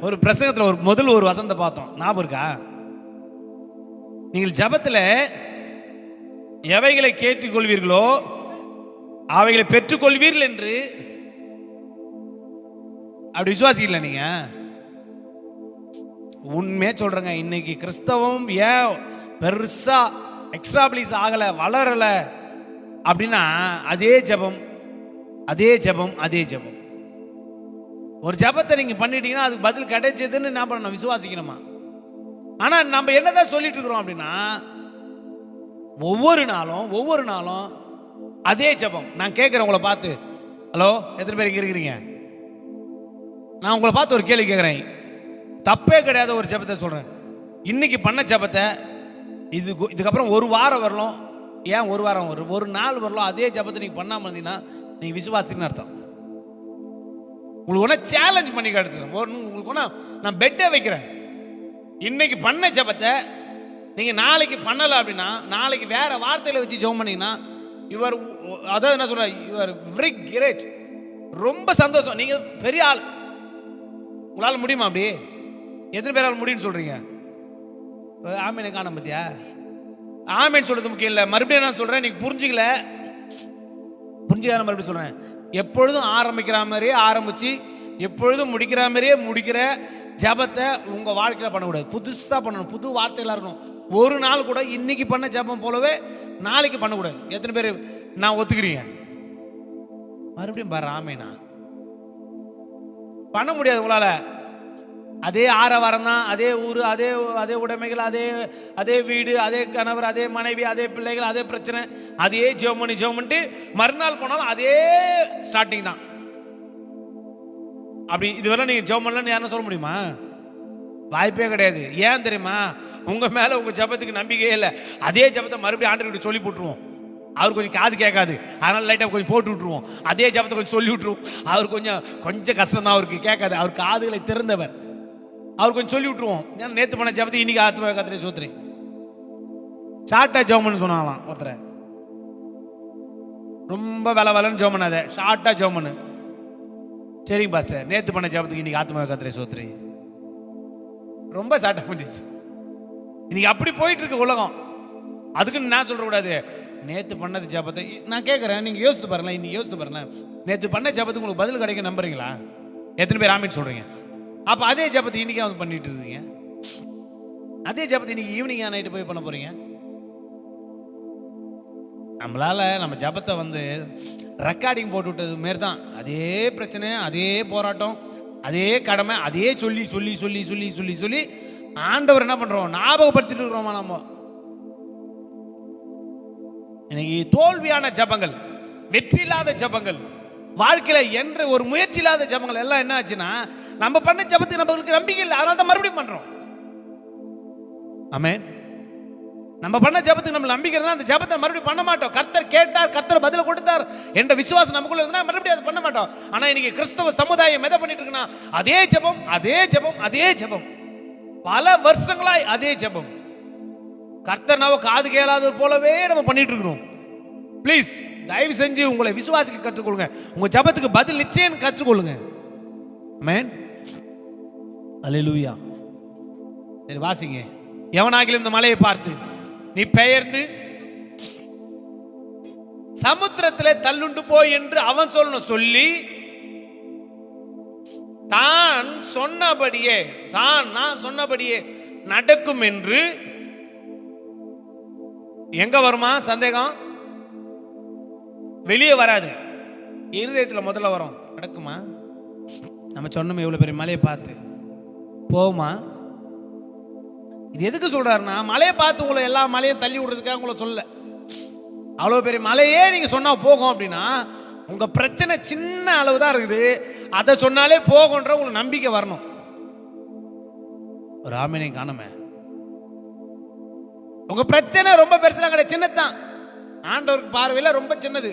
ஒரு பிரசங்கத்தில் முதல் ஒரு வசனத்தை பார்த்தோம், ஞாபகம் இருக்கா? நீங்கள் ஜெபத்தில் எவைகளை கேட்டுக்கொள்வீர்களோ அவைகளை பெற்றுக்கொள்வீர்கள் என்று அப்படி விசுவாசிக்கல. நீங்க உண்மையே சொல்றேங்க, இன்னைக்கு கிறிஸ்தவம் ஏன் பெருசா எக்ஸ்ட்ராபிளிஸ் ஆகல, வளரல அப்படின்னா அதே ஜெபம். ஒரு ஜெபத்தை நீங்க பண்ணிட்டீங்கன்னா அதுக்கு பதில் கிடைச்சதுன்னு நான் பண்ணணும், விசுவாசிக்கணுமா? ஆனா நம்ம என்னதான் சொல்லிட்டு இருக்கிறோம் அப்படின்னா ஒவ்வொரு நாளும் அதே ஜெபம். நான் கேட்கிறேன் உங்களை பார்த்து, ஹலோ எத்தனை பேர் இங்க இருக்கிறீங்க? நான் உங்களை பார்த்து ஒரு கேள்வி கேட்கிறேன், தப்பே கிடையாத ஒரு ஜெபத்தை சொல்றேன். இன்னைக்கு பண்ண ஜெபத்தை இதுக்கப்புறம் ஒரு வாரம் வரலாம், ஏன் ஒரு வாரம் ஒரு நாள் வரலாம், அதே ஜெபத்தை நீங்க பண்ணாம இருந்தீங்கன்னா நீங்க விசுவாசின்னு அர்த்தம். உங்களுக்கு ஒன்றா சேலஞ்ச் பண்ணி காட்டுறேன். உங்களுக்கு ஒன்றா நான் பெட்டே வைக்கிறேன். இன்னைக்கு பண்ண ஜெபத்தை நீங்க நாளைக்கு பண்ணல அப்படின்னா, நாளைக்கு வேற வார்த்தையில வச்சு ஜெபம் பண்ணீங்கன்னா இவர், அதாவது என்ன சொல்ற, இவர் வெரி கிரேட், ரொம்ப சந்தோஷம், நீங்க பெரிய ஆள். உங்களால் முடியுமா? அப்படி எத்தனை பேரால் முடியும்னு சொல்றீங்க? ஆமீனை காண பத்தியா? ஆமீன் சொல்றது முக்கியம் இல்லை. மறுபடியும் நான் சொல்றேன், நீங்க புரிஞ்சுக்கல, மறுபடியும் சொல்றேன். எப்பொழுதும் ஆரம்பிக்கிற மாதிரியே ஆரம்பிச்சு எப்பொழுதும் முடிக்கிற மாதிரியே முடிக்கிற ஜபத்தை உங்க வாழ்க்கையில பண்ணக்கூடாது. புதுசா பண்ணணும், புது வார்த்தைகளா இருக்கணும். ஒரு நாள் கூட இன்னைக்கு பண்ண ஜபம் போலவே நாளைக்கு பண்ணக்கூடாது. எத்தனை பேர் நான் ஒத்துக்கிறீங்க? மறுபடியும் பாரு, ஆமீனா பண்ண முடியாது உங்களால. அதே ஆரவாரம் தான், அதே ஊர், அதே உடைமைகள், அதே வீடு, அதே கணவர், அதே மனைவி, அதே பிள்ளைகள், அதே பிரச்சனை, அதே ஜெபம் மறுநாள் போனாலும் அதே ஸ்டார்டிங் தான். அப்படி இதுவரை நீங்க ஜெபம் பண்ணலன்னு யாரும் சொல்ல முடியுமா? வாய்ப்பே கிடையாது. ஏன் தெரியுமா? உங்க மேல உங்க ஜெபத்துக்கு நம்பிக்கையே இல்லை. அதே ஜெபத்தை மறுபடியும் ஆண்டவர்கிட்ட சொல்லி போட்டுருவோம். அவர் கொஞ்சம் காது கேட்காது, அதனால லைட்டா கொஞ்சம் போட்டு விட்டுருவோம். அதே ஜெபத்தை கொஞ்சம் சொல்லி விட்டுருவோம். அவர் கொஞ்சம் கஷ்டம் தான், அவருக்கு கேட்காது. அவர் காதுகளை திறந்தவர், அவர் கொஞ்சம் சொல்லி விட்டுருவோம். நேத்து பண்ண ஜெபத்தை இன்னைக்கு ஆத்மா கத்திரி சோத்ரி ஷார்ட்டா ஜெபம்னு சொன்னாங்களாம் ஒருத்தரை. ரொம்ப வேலைன்னு ஜெபம் பண்ணாத, ஷார்ட்டா ஜெபம் பண்ணு. சரிங்க பாஸ்டர், நேத்து பண்ண ஜெபத்துக்கு இன்னைக்கு ஆத்மா கத்திரி சோத்ரி ரொம்ப ஷார்ட்டா பண்ணிச்சு. இன்னைக்கு அப்படி போயிட்டு இருக்கு உலகம். அதுக்குன்னு நான் சொல்ற கூடாது, நேத்து பண்ணது ஜெபத்தை நான் கேட்கறேன். நீங்க யோசித்து பாருங்களேன், இன்னைக்கு யோசித்து பாருங்களேன். நேத்து பண்ண ஜெபத்துக்கு உங்களுக்கு பதில் கிடைக்க நம்புறீங்களா? எத்தனை பேர் ஆமீன் சொல்றீங்க? அப்ப அதே ஜெபத்தை இன்னைக்கு வந்து பண்ணிட்டு இருக்கீங்க. அதே ஜெபத்தை இன்னைக்கு ஈவினிங் நைட்டு போய் பண்ண போறீங்க. நம்மளால நம்ம ஜெபத்தை வந்து ரெக்கார்டிங் போட்டு விட்டது மாரி தான். அதே பிரச்சனை, அதே போராட்டம், அதே கடமை, அதே சொல்லி சொல்லி சொல்லி சொல்லி சொல்லி சொல்லி ஆண்டவர் என்ன பண்றோம்? ஞாபகப்படுத்திட்டு இருக்கிறோமா? நம்ம இன்னைக்கு தோல்வியான ஜெபங்கள், வெற்றி இல்லாத ஜெபங்கள், வாழ்க்கையில என்ற ஒரு முயற்சி இல்லாத ஜெபங்கள் எல்லாம் என்ன ஆச்சுன்னா, நம்ம பண்ண ஜெபத்துக்கு நம்மளுக்கு நம்பிக்கை இல்லை, அதனால தான் மறுபடியும் பண்றோம். ஆமென். நம்ம பண்ண ஜெபத்துக்கு நம்ம நம்பிக்கை இருந்தா அந்த ஜெபத்தை மறுபடியும் பண்ண மாட்டோம். கர்த்தர் கேட்டார், கர்த்தர் பதில் கொடுத்தார் என்ற விசுவாசம் நமக்குள்ள இருந்தா மறுபடியும் அதை பண்ண மாட்டோம். ஆனா இன்னைக்கு கிறிஸ்தவ சமுதாயம் எதை பண்ணிட்டு இருக்குன்னா, அதே ஜெபம், அதே ஜெபம், அதே ஜெபம், பல வருஷங்களாய் அதே ஜெபம். கர்த்தர் நம்ம காது கேளாதது போலவே நம்ம பண்ணிட்டு இருக்கிறோம். ப்ளீஸ் தயவு செஞ்சு உங்களை விசுவாசிக்க கற்றுக்கொள்ளுங்க. உங்க ஜெபத்துக்கு பதில் நிச்சயம் கற்றுக்கொள்ளுங்க. ஆமென். அல்லேலூயா. சரி வாசிங்க. எவனாகிலும் இந்த மலையை பார்த்து நீ பெயர்ந்து சமுத்திரத்திலே தள்ளுண்டு போய் என்று அவன் சொல்லணும். சொல்லி நான் சொன்னபடியே நடக்கும் என்று எங்க வருமா சந்தேகம்? வெளியே வராது, இருதயத்தில் முதல்ல வரும். நடக்குமா? நம்ம சொன்னோம் எவ்வளவு பெரிய மலையை பார்த்து போகுமா? இது எதுக்கு சொல்றாருன்னா, மலையை பார்த்து உங்களை எல்லா மலையும் தள்ளி விடுறதுக்காக உங்களை சொல்ல. அவ்வளோ பெரிய மலையே நீங்க சொன்னா போகும் அப்படின்னா, உங்க பிரச்சனை சின்ன அளவு தான் இருக்குது, அதை சொன்னாலே போகுன்ற உங்களுக்கு நம்பிக்கை வரணும். ஒரு ஆமீனை காணுமே. உங்க பிரச்சனை ரொம்ப பெருசுலாம் கிடையாது, சின்னதான். ஆண்டவருக்கு பார்வையில் ரொம்ப சின்னது.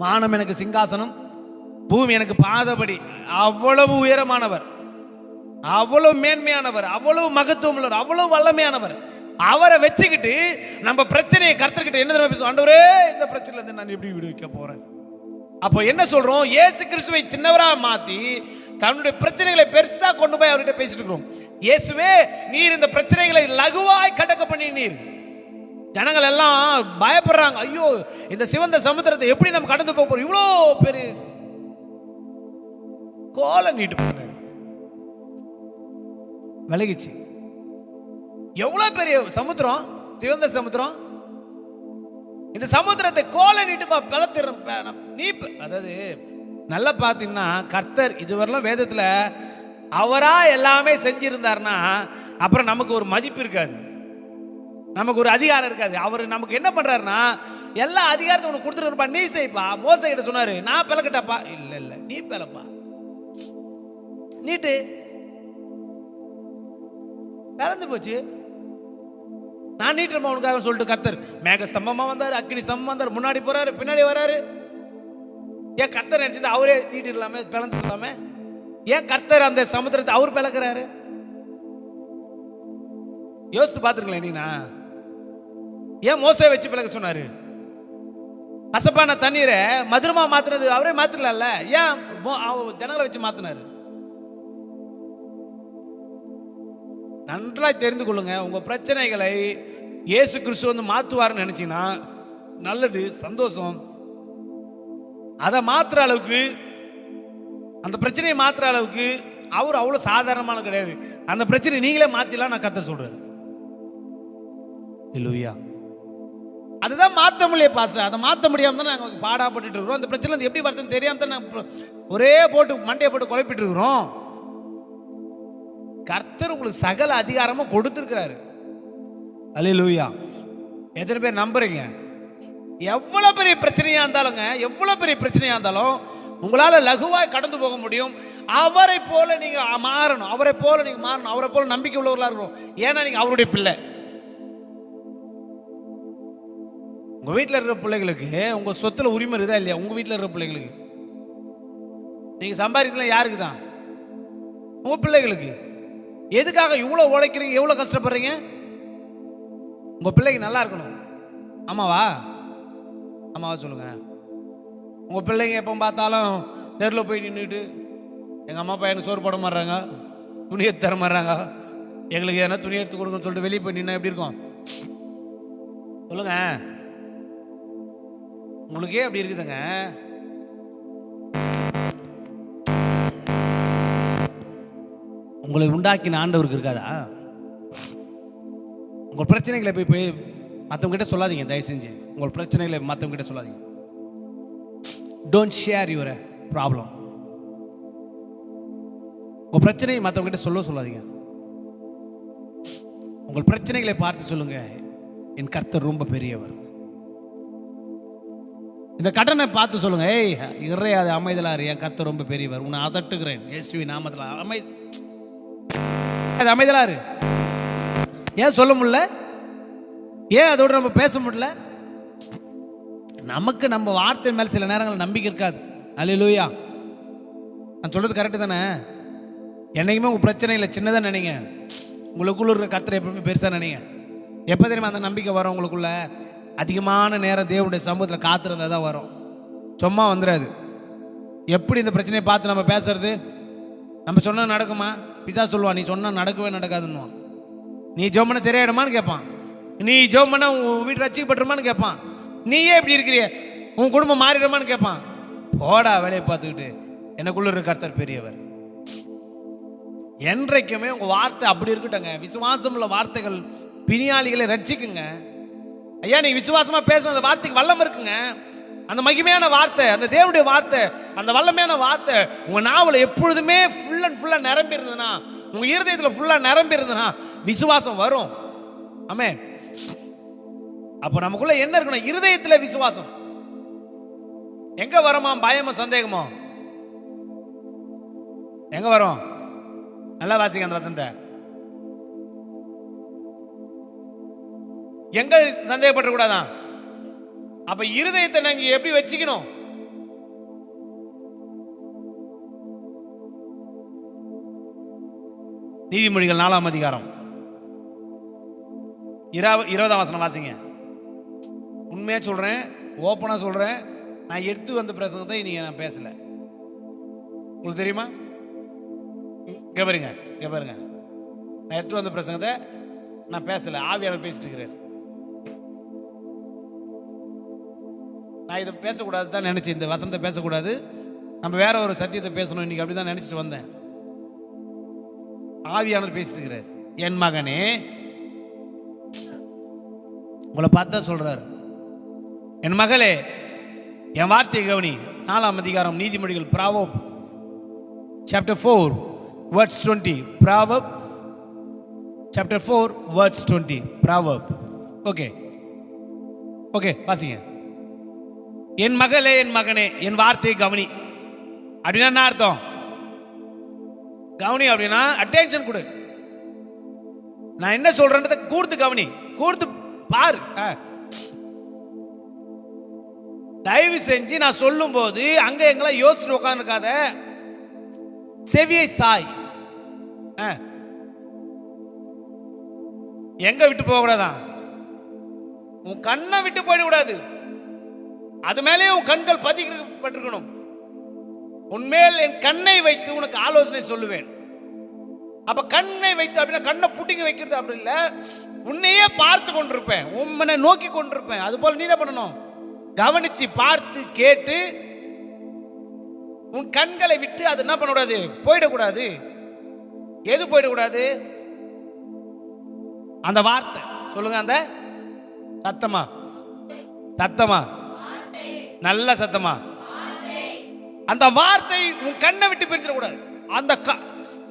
வானம் எனக்கு சிங்காசனம், பூமி எனக்கு பாதபடி. அவ்வளவு உயரமானவர், அவ்வளவு மேன்மையானவர், அவ்வளவு மகத்துவம் உள்ளவர், அவ்வளவு வல்லமையானவர். அவரை வச்சுக்கிட்டு நம்ம பிரச்சனையை கர்த்தர்கிட்ட என்ன தெரியுமா பேசுவோம்? ஆண்டவரே, இந்த பிரச்சனையில இருந்து நான் எப்படி விடுவிக்க போறேன்? அப்போ என்ன சொல்றோம்? இயேசு கிறிஸ்துவை சின்னவரா மாத்தி தன்னுடைய பிரச்சனைகளை பெருசா கொண்டு போய் அவர்கிட்ட பேசிட்டு இருக்கிறோம். இயேசுவே, நீர் இந்த பிரச்சனைகளை லகுவாய் கடக்க பண்ணி நீர். ஜனங்கள் எல்லாம் பயப்படுறாங்க. ஐயோ, இந்த சிவந்த சமுத்திரத்தை எப்படி நம்ம கடந்து போக போறோம்? இவ்வளோ பெரிய கோலை நீட்டு பண்ணாரு, விலகிச்சு. எவ்வளவு பெரிய சமுத்திரம், சிவந்த சமுத்திரம். இந்த சமுத்திரத்தை கோலை நீட்டுப்பா பலத்திரம் நீ. அதாவது நல்லா பார்த்தீங்கன்னா, கர்த்தர் இதுவரையிலும் வேதத்தில் அவரா எல்லாமே செஞ்சிருந்தார்னா அப்புறம் நமக்கு ஒரு மதிப்பு இருக்காது, நமக்கு ஒரு அதிகாரம் இருக்காது. அவர் நமக்கு என்ன பண்றாருன்னா, எல்லா அதிகாரத்தை உனக்கு கொடுத்துருப்பா, நீ செய்ப்பா. மோசே கிட்ட சொன்னாரு, நான் பிளக்கட்டாப்பா. இல்ல இல்ல, நீ பிளப்பா, நீட்டு. கலந்து போச்சு. நான் நீட்டுமா உனக்காக சொல்லிட்டு கர்த்தர் மேக ஸ்தம்பமா வந்தாரு, அக்கினி ஸ்தம்பமா வந்தாரு, முன்னாடி போறாரு, பின்னாடி வராரு. ஏன் கர்த்தர் நினைச்சது அவரே நீட்டிடலாமே, பிளந்துடலாமே? ஏன் கர்த்தர் அந்த சமுத்திரத்தை அவர் பிளக்கிறாரு? யோசித்து பார்த்துருங்களேன். நீனா ஏன் மோசே வச்சு பிளக்க சொன்னாரு? கசப்பான தண்ணீரை மதுரமா மாத்தினது அவரே மாத்திரல. ஏன் ஜனங்களை வச்சு மாத்தினாரு? நன்றாய் தெரிந்து கொள்ளுங்க. உங்க பிரச்சனைகளை இயேசு கிறிஸ்து வந்து மாத்துவார்னு நினைச்சீங்கன்னா நல்லது, சந்தோஷம். அதை மாத்துற அளவுக்கு, அந்த பிரச்சனையை மாத்துற அளவுக்கு அவர் அவ்வளவு சாதாரணமான கிடையாது. அந்த பிரச்சனை நீங்களே மாத்திலாம் நான் கர்த்தர் சொல்றாரு. இல்லையா? அதுதான் மாற்ற முடியல பாஸ்டர். அதை மாற்ற முடியாம தான் நாங்கள் பாடாப்பட்டு இருக்கிறோம். அந்த பிரச்சனை எப்படி வருதுன்னு தெரியாம தான் நாங்கள் ஒரே போட்டு மண்டையை போட்டு குழப்பிட்டு இருக்கிறோம். கர்த்தர் உங்களுக்கு சகல அதிகாரமும் கொடுத்திருக்கிறாரு. அல்லேலூயா. எத்தனை பேர் நம்புறீங்க? எவ்வளவு பெரிய பிரச்சனையா இருந்தாலுங்க, எவ்வளவு பெரிய பிரச்சனையா இருந்தாலும் உங்களால லகுவாய் கடந்து போக முடியும். அவரை போல நீங்க மாறணும், அவரை போல நீங்க மாறணும், அவரை போல நம்பிக்கை உள்ளவர்களா இருக்கணும். ஏன்னா நீங்க அவருடைய பிள்ளை. உங்க வீட்டில் இருக்கிற பிள்ளைகளுக்கு உங்க சொத்துல உரிமை இருக்குதா இல்லையா? உங்க வீட்டில் இருக்கிற பிள்ளைகளுக்கு நீங்க சம்பாதிக்கலாம். யாருக்கு தான்? உங்க பிள்ளைகளுக்கு. எதுக்காக இவ்வளவு உழைக்கிறீங்க, எவ்வளவு கஷ்டப்படுறீங்க? உங்க பிள்ளைக்கு நல்லா இருக்கணும். ஆமாவா? ஆமாவா சொல்லுங்க. உங்க பிள்ளைங்க எப்போ பார்த்தாலும் தெருவில் போய் நின்றுட்டு எங்கள் அம்மா அப்பா எனக்கு சோறு போட மாட்றாங்க, துணி எடுத்து தர மாட்றாங்க, எங்களுக்கு எதனா துணி எடுத்து கொடுங்கன்னு சொல்லிட்டு வெளியே போய் நின்னா எப்படி இருக்கும் சொல்லுங்க? உங்களுக்கே அப்படி இருக்குதுங்க. உங்களை உண்டாக்கின ஆண்டவருக்கு இருக்காதா? உங்கள் பிரச்சனைகளை போய் மற்றவங்க கிட்ட சொல்லாதீங்க. தயவு செஞ்சு உங்கள் பிரச்சனைகளை மற்றவங்க கிட்ட சொல்லாதீங்க. Don't share your problem. உங்கள் பிரச்சனையை மற்றவங்க கிட்ட சொல்லாதீங்க. உங்கள் பிரச்சனைகளை பார்த்து சொல்லுங்க, என் கர்த்தர் ரொம்ப பெரியவர். இந்த கடனை பார்த்து சொல்லுங்க, ஏய் இறையாது அமைதலாரு, என் கர்த்தர் ரொம்ப பெரியவர், உன்னை அதட்டுகிறேன் இயேசுவின் நாமத்தில் அமைதலாரு. ஏன் சொல்ல முடியல? ஏன் அதோட நம்ம பேச முடியல? நமக்கு நம்ம வார்த்தை மேல சில நேரங்கள் நம்பிக்கை இருக்காது. அல்லேலூயா. நான் சொல்றது கரெக்டு தானே? என்னைக்குமே உங்க பிரச்சனை இல்லை சின்னதாக நினைங்க. உங்களுக்குள்ள இருக்கிற கர்த்தரை எப்பவுமே பெருசா நினைங்க. எப்போ தெரியுமா அந்த நம்பிக்கை வரும் உங்களுக்குள்ள? அதிகமான நேரம் தேவனுடைய சமூகத்தில் காத்திருந்தா தான் வரும், சும்மா வந்துடாது. எப்படி இந்த பிரச்சனையை பார்த்து நம்ம பேசுறது? நம்ம சொன்னா நடக்குமா? பிசாசு சொல்லுவான், நீ சொன்னா நடக்கவே நடக்காதுன்னு. நீ ஜெபம் பண்ண சரியாயிடுமான்னு கேட்பான். நீ ஜெபம் பண்ண உன் வீட்டு ரட்சிக்கப்பட்டுருமான்னு கேட்பான். நீயே எப்படி இருக்கிறிய, உன் குடும்பம் மாறிடுமான்னு கேட்பான். போடா வேலையை பார்த்துக்கிட்டு, எனக்குள்ள இருக்க கர்த்தர் பெரியவர். என்றைக்குமே உங்க வார்த்தை அப்படி இருக்கட்டுங்க. விசுவாசம் உள்ள வார்த்தைகள் பிணியாளிகளை ரட்சிக்குங்க. ஐயா, நீ விசுவாசமா பேசுற அந்த வார்த்தைக்கு வல்லம் இருக்குங்க. அந்த மகிமையான வார்த்தை, அந்த தேவனுடைய வார்த்தை, அந்த வல்லமையான வார்த்தை உங்க நாவல எப்பொழுதுமே ஃபுல் அண்ட் ஃபுல்லா நிரம்பி இருந்ததுன்னா, உங்க இருதயத்துல ஃபுல்லா நிரம்பி இருந்ததுன்னா விசுவாசம் வரும். ஆமென். அப்ப நமக்குள்ள என்ன இருக்கணும்? இருதயத்துல விசுவாசம். எங்க வருமா? பயமோ சந்தேகமோ எங்க வரும்? நல்லா வாசிங்க அந்த வசனத்தை. எங்க சந்தேகப்பட கூடாதான்? அப்ப இருதயத்தை நாங்க எப்படி வச்சுக்கணும்? நீதிமொழிகள் 4ஆம் அதிகாரம் 20ஆம் வசனம் வாசிங்க. உண்மையா சொல்றேன், ஓப்பனா சொல்றேன், நான் எடுத்து வந்த பிரசங்கத்தை நீங்க நான் பேசல. உங்களுக்கு தெரியுமா? பாருங்க, நான் எடுத்து வந்த பிரசங்கத்தை நான் பேசல, ஆவியானவர் பேசிட்டு இருக்கிறார். நான் இதை பேசக்கூடாது தான் நினைச்சேன், இந்த வசனத்தை பேசக்கூடாது, நம்ம வேற ஒரு சத்தியத்தை பேசணும் இன்னைக்கு, அப்படிதான் நினைச்சிட்டு வந்தேன். ஆவியானவர் பேசிட்டு இருக்கிறார். என் மகனே, உங்களை பார்த்தா சொல்றாரு, என் மகளே என் வார்த்தையை கவனி. 4ஆம் அதிகாரம் நீதிமொழிகள், Proverbs chapter 4 verse 20. Proverbs chapter 4 verse 20. Proverbs. Okay வாசிங்க. என் மகளே என் மகனே என் வார்த்தையை கவனி. அப்படின்னா என்ன அர்த்தம்? கவனி அப்படின்னா அட்டென்ஷன் கொடு. நான் என்ன சொல்றேன்றதை கூர்த்து கவனி, கூர்த்து பாரு. தயவு செஞ்சு நான் சொல்லும் போது அங்க எங்களை யோசிச்சு உட்காந்துருக்காத, செவியை சாய். எங்க விட்டு போக கூடாதான்? உன் கண்ணை விட்டு போயிடக்கூடாது. அது மேலே உன் கண்கள் பதிக்கப்பட்டிருக்கணும். உன்மேல் என் கண்ணை வைத்து உனக்கு ஆலோசனை சொல்லுவேன். அப்ப கண்ணை வைத்து அப்படின்னா கண்ணை புட்டிங்க வைக்கிறது அப்படி இல்லை, உன்னையே பார்த்து கொண்டிருப்பேன், உன்னை நோக்கி கொண்டிருப்பேன். அது போல நீ என்ன பண்ணணும்? கவனிச்சு பார்த்து கேட்டு உன் கண்களை விட்டு அது என்ன பண்ணக்கூடாது? போயிடக்கூடாது. எது போயிடக்கூடாது? அந்த வார்த்தை சொல்லுங்க. அந்த சத்தமா, சத்தமா, நல்ல சத்தமா, அந்த வார்த்தை உன் கண்ணை விட்டு பிரிச்சிடக்கூடாது. அந்த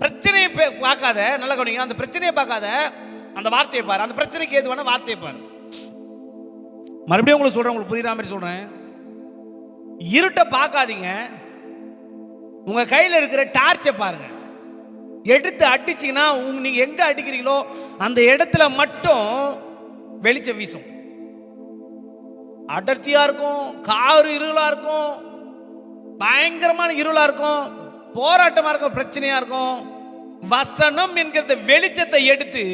பிரச்சனையை பார்க்காத, நல்லா கவனிங்க, அந்த பிரச்சனையை பார்க்காத, அந்த வார்த்தையை பாரு. அந்த பிரச்சனைக்கு ஏது வேணா வார்த்தையை பாரு. மறுபடியும் உங்களுக்கு சொல்றேன், உங்களுக்கு புரியுற மாதிரி சொல்றேன். இருட்டை பார்க்காதீங்க, உங்க கையில் இருக்கிற டார்ச்சை பாருங்க. எடுத்து அடிச்சீங்கன்னா நீங்க எங்க அடிக்கிறீங்களோ அந்த இடத்துல மட்டும் வெளிச்சம் வீசும். அடர்த்தியா இருக்கும், காரு இருளா இருக்கும், பயங்கரமான இருளா இருக்கும், போராட்டமா இருக்கும், பிரச்சனையா இருக்கும். வசனம் என்கிற வெளிச்சத்தை எடுத்து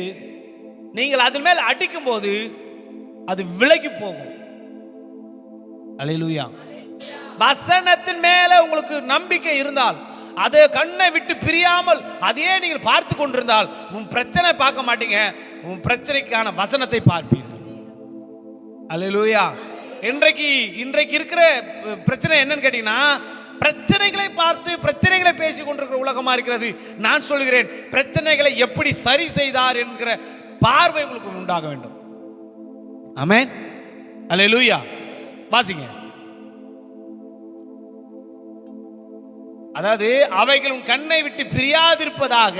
நீங்கள் அதன் மேல் அடிக்கும் போது அது விலகி போகும். அல்லேலூயா. வசனத்தின் மேல உங்களுக்கு நம்பிக்கை இருந்தால், அதை கண்ணை விட்டு பிரியாமல் அதையே நீங்கள் பார்த்து கொண்டிருந்தால் உன் பிரச்சனை பார்க்க மாட்டீங்க, உன் பிரச்சனைக்கான வசனத்தை பார்ப்பீர்கள். அல்லேலூயா. இன்றைக்கு இருக்கிற பிரச்சனை என்னன்னு கேட்டீங்கன்னா, பிரச்சனைகளை பார்த்து பிரச்சனைகளை பேசிக் கொண்டிருக்கிற உலகமா இருக்கிறது. நான் சொல்கிறேன், பிரச்சனைகளை எப்படி சரி செய்தார் என்கிற பார்வை உங்களுக்கு உண்டாக வேண்டும். ஆமென். அல்லேலூயா. வாசிங்க. அதாவது அவைகள் உன் கண்ணை விட்டு பிரியாதிருப்பதாக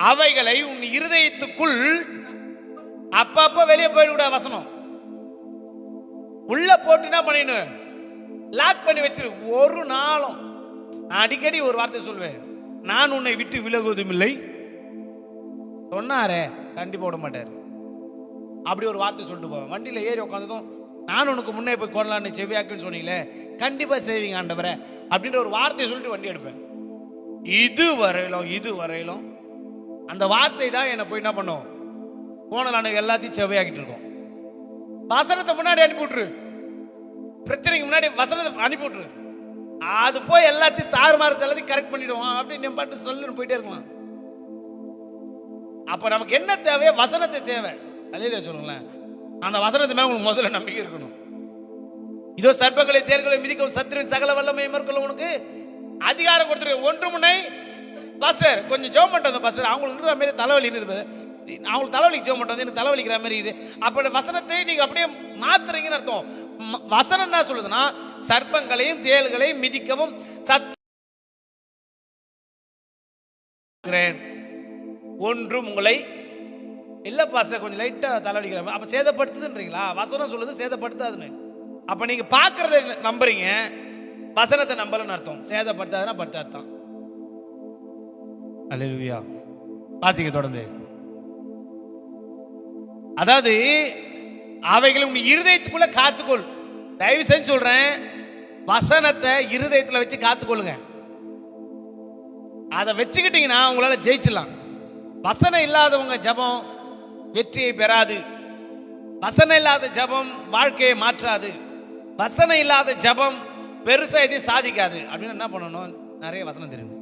அவைகளை உன் இருதயத்துக்குள் அப்பப்ப வெளியே போயிட வசனம் உள்ள போட்டு என்ன பண்ணிடணும்? லாக் பண்ணி வச்சிரு. ஒரு நாளும் நான் அடிக்கடி ஒரு வார்த்தை சொல்வேன், நான் உன்னை விட்டு விலகுவதும் இல்லை. சொன்னாரே கண்டிப்பா விட மாட்டார். அப்படி ஒரு வார்த்தை சொல்லிட்டு போவேன். வண்டியில் ஏறி உட்காந்ததும், நான் உனக்கு முன்னே போய் கொள்ளலான்னு செவியாக்குன்னு சொன்னீங்களே, கண்டிப்பா செய்வீங்க ஆண்டவரே அப்படின்ற ஒரு வார்த்தையை சொல்லிட்டு வண்டி எடுப்பேன். இதுவரையிலும் அந்த வார்த்தை தான் என்னை போய் என்ன பண்ணும்? போனலான எல்லாத்தையும் செவையாக்கிட்டு இருக்கோம். வசனத்தை முன்னாடி அனுப்பி விட்டுரு. பிரச்சனைக்கு முன்னாடி வசனத்தை அனுப்பி விட்டுரு. அது போய் எல்லாத்தையும் தாறுமாறு எல்லாத்தையும் கரெக்ட் பண்ணிடுவோம் அப்படின்னு நம்ம பாட்டு சொல்லுன்னு போயிட்டே இருக்கலாம். அப்ப நமக்கு என்ன தேவையோ வசனத்தை தேவை. அல்லேலூயா சொல்லுங்களேன். அந்த வசனத்து மேல உங்களுக்கு முதல்ல நம்பிக்கை இருக்கணும். இதோ சர்ப்பங்களை தேள்களை மிதிக்கும் சத்துருவின் சகல வல்லமையை மேற்கொள்ள உனக்கு அதிகாரம் கொடுத்துருக்க. ஒன்று முன்னை பாஸ்டர் கொஞ்சம் ஜெபம் பண்ணிட்டு வந்தோம் பாஸ்டர், அவங்களுக்கு இருக்கிற மாதிரி தலைவலி இருக்குது, அவங்களுக்கு தலைவலிக்கு ஜெபம் பண்ணிட்டு வந்து எனக்கு தலைவலிக்கிற மாதிரி இது. அப்படி வசனத்தை நீங்க அப்படியே மாத்துறீங்கன்னு அர்த்தம். வசனம் என்ன சொல்லுதுன்னா, சர்ப்பங்களையும் தேள்களையும் மிதிக்கவும் ஒன்றும் உங்களை இல்ல பாஸ்டர் கொஞ்சம் லைட்டா தலைவலிக்கிற அப்ப சேதப்படுத்துதுன்றீங்களா? வசனம் சொல்லுது சேதப்படுத்தாதுன்னு. அப்ப நீங்க பாக்குறத நம்புறீங்க, வசனத்தை நம்பலன்னு அர்த்தம். சேதப்படுத்தாதுன்னா படுத்தாதான். அல்லேலூயா. வாசிக்க தொடர்ந்து. அதாவது அவைகளை உங்க இருதயத்துக்குள்ள காத்துக்கொள். தயவு செஞ்சு சொல்றேன், வசனத்தை இருதயத்துல வச்சு காத்துக்கொள்ளுங்க. அதை வச்சுக்கிட்டீங்கன்னா உங்களால ஜெயிச்சிடலாம். வசனம் இல்லாதவங்க ஜபம் வெற்றியை பெறாது. வசனம் இல்லாத ஜபம் வாழ்க்கையை மாற்றாது. வசனம் இல்லாத ஜபம் பெருசா எதையும் சாதிக்காது. அப்படின்னு என்ன பண்ணணும்? நிறைய வசனம் தெரியும்.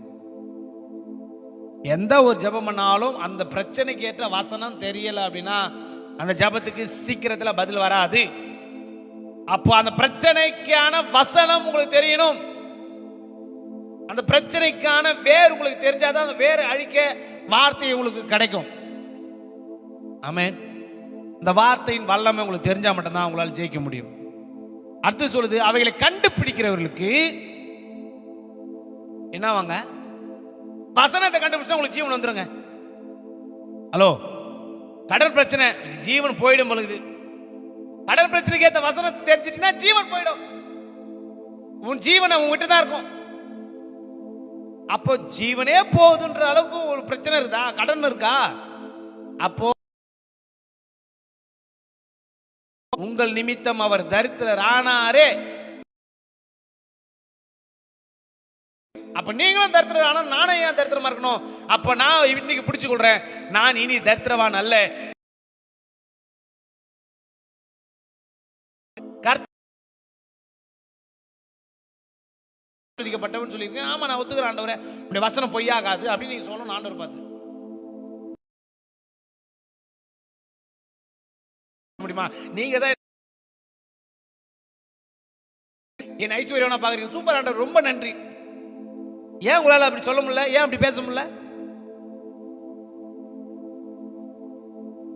எந்த ஒரு ஜபம் பண்ணாலும் அந்த பிரச்சனைக்கு ஏற்ற வசனம் தெரியல அப்படின்னா அந்த ஜபத்துக்கு சீக்கிரத்துல பதில் வராது. அப்போ அந்த பிரச்சனைக்கான வசனம் உங்களுக்கு தெரியணும். அந்த பிரச்சனைக்கான வேர் உங்களுக்கு தெரிஞ்சாதான் அந்த வேர் அழிக்க வார்த்தை உங்களுக்கு கிடைக்கும். ஆமென். இந்த வார்த்தையின் வல்லமை உங்களுக்கு தெரிஞ்சா மட்டும்தான் உங்களால் ஜெயிக்க முடியும். அடுத்து சொல்லுது, அவைகளை கண்டுபிடிக்கிறவர்களுக்கு என்னவாங்க? வசனத்தை கண்டுபிடிச்சா உங்களுக்கு ஜீவன் வந்துருங்க. ஹலோ, கடல் பிரச்சனை ஜீவன் போயிடும் பொழுது, கடல் பிரச்சனைக்கு ஏற்ற வசனத்தை தெரிஞ்சிட்டீங்கன்னா ஜீவன் போயிடும். உன் ஜீவன் உங்ககிட்ட தான் இருக்கும். அப்போ ஜீவனே போகுதுன்ற அளவுக்கு ஒரு பிரச்சனை இருக்குதா, கடன் இருக்கா? அப்போ உங்கள் நிமித்தம் அவர் தரித்திரர் ஆனாரே. அப்ப நீங்களும் தரித்திரர் ஆனா நானும் ஏன் தரித்திரமா இருக்கணும்? அப்ப நான் இன்னைக்கு பிடிச்சு கொள்றேன், நான் இனி தரித்திரவான் அல்ல. பட்டவன் சொல்லியிருக்கேன். ஆமா, நான் ஒத்துக்கிறேன் ஆண்டவரே, உடைய வசனம் பொய்யாகாது அப்படின்னு நீங்க சொல்லணும். ஆண்டவர் பார்த்து முடியுமா? நீங்க தான் என் ஐஸ்வர்யவனா பாக்குறீங்க. சூப்பர் ஆண்டவர், ரொம்ப நன்றி. ஏன் உங்களால அப்படி சொல்ல முடியல? ஏன் அப்படி பேச முடியல?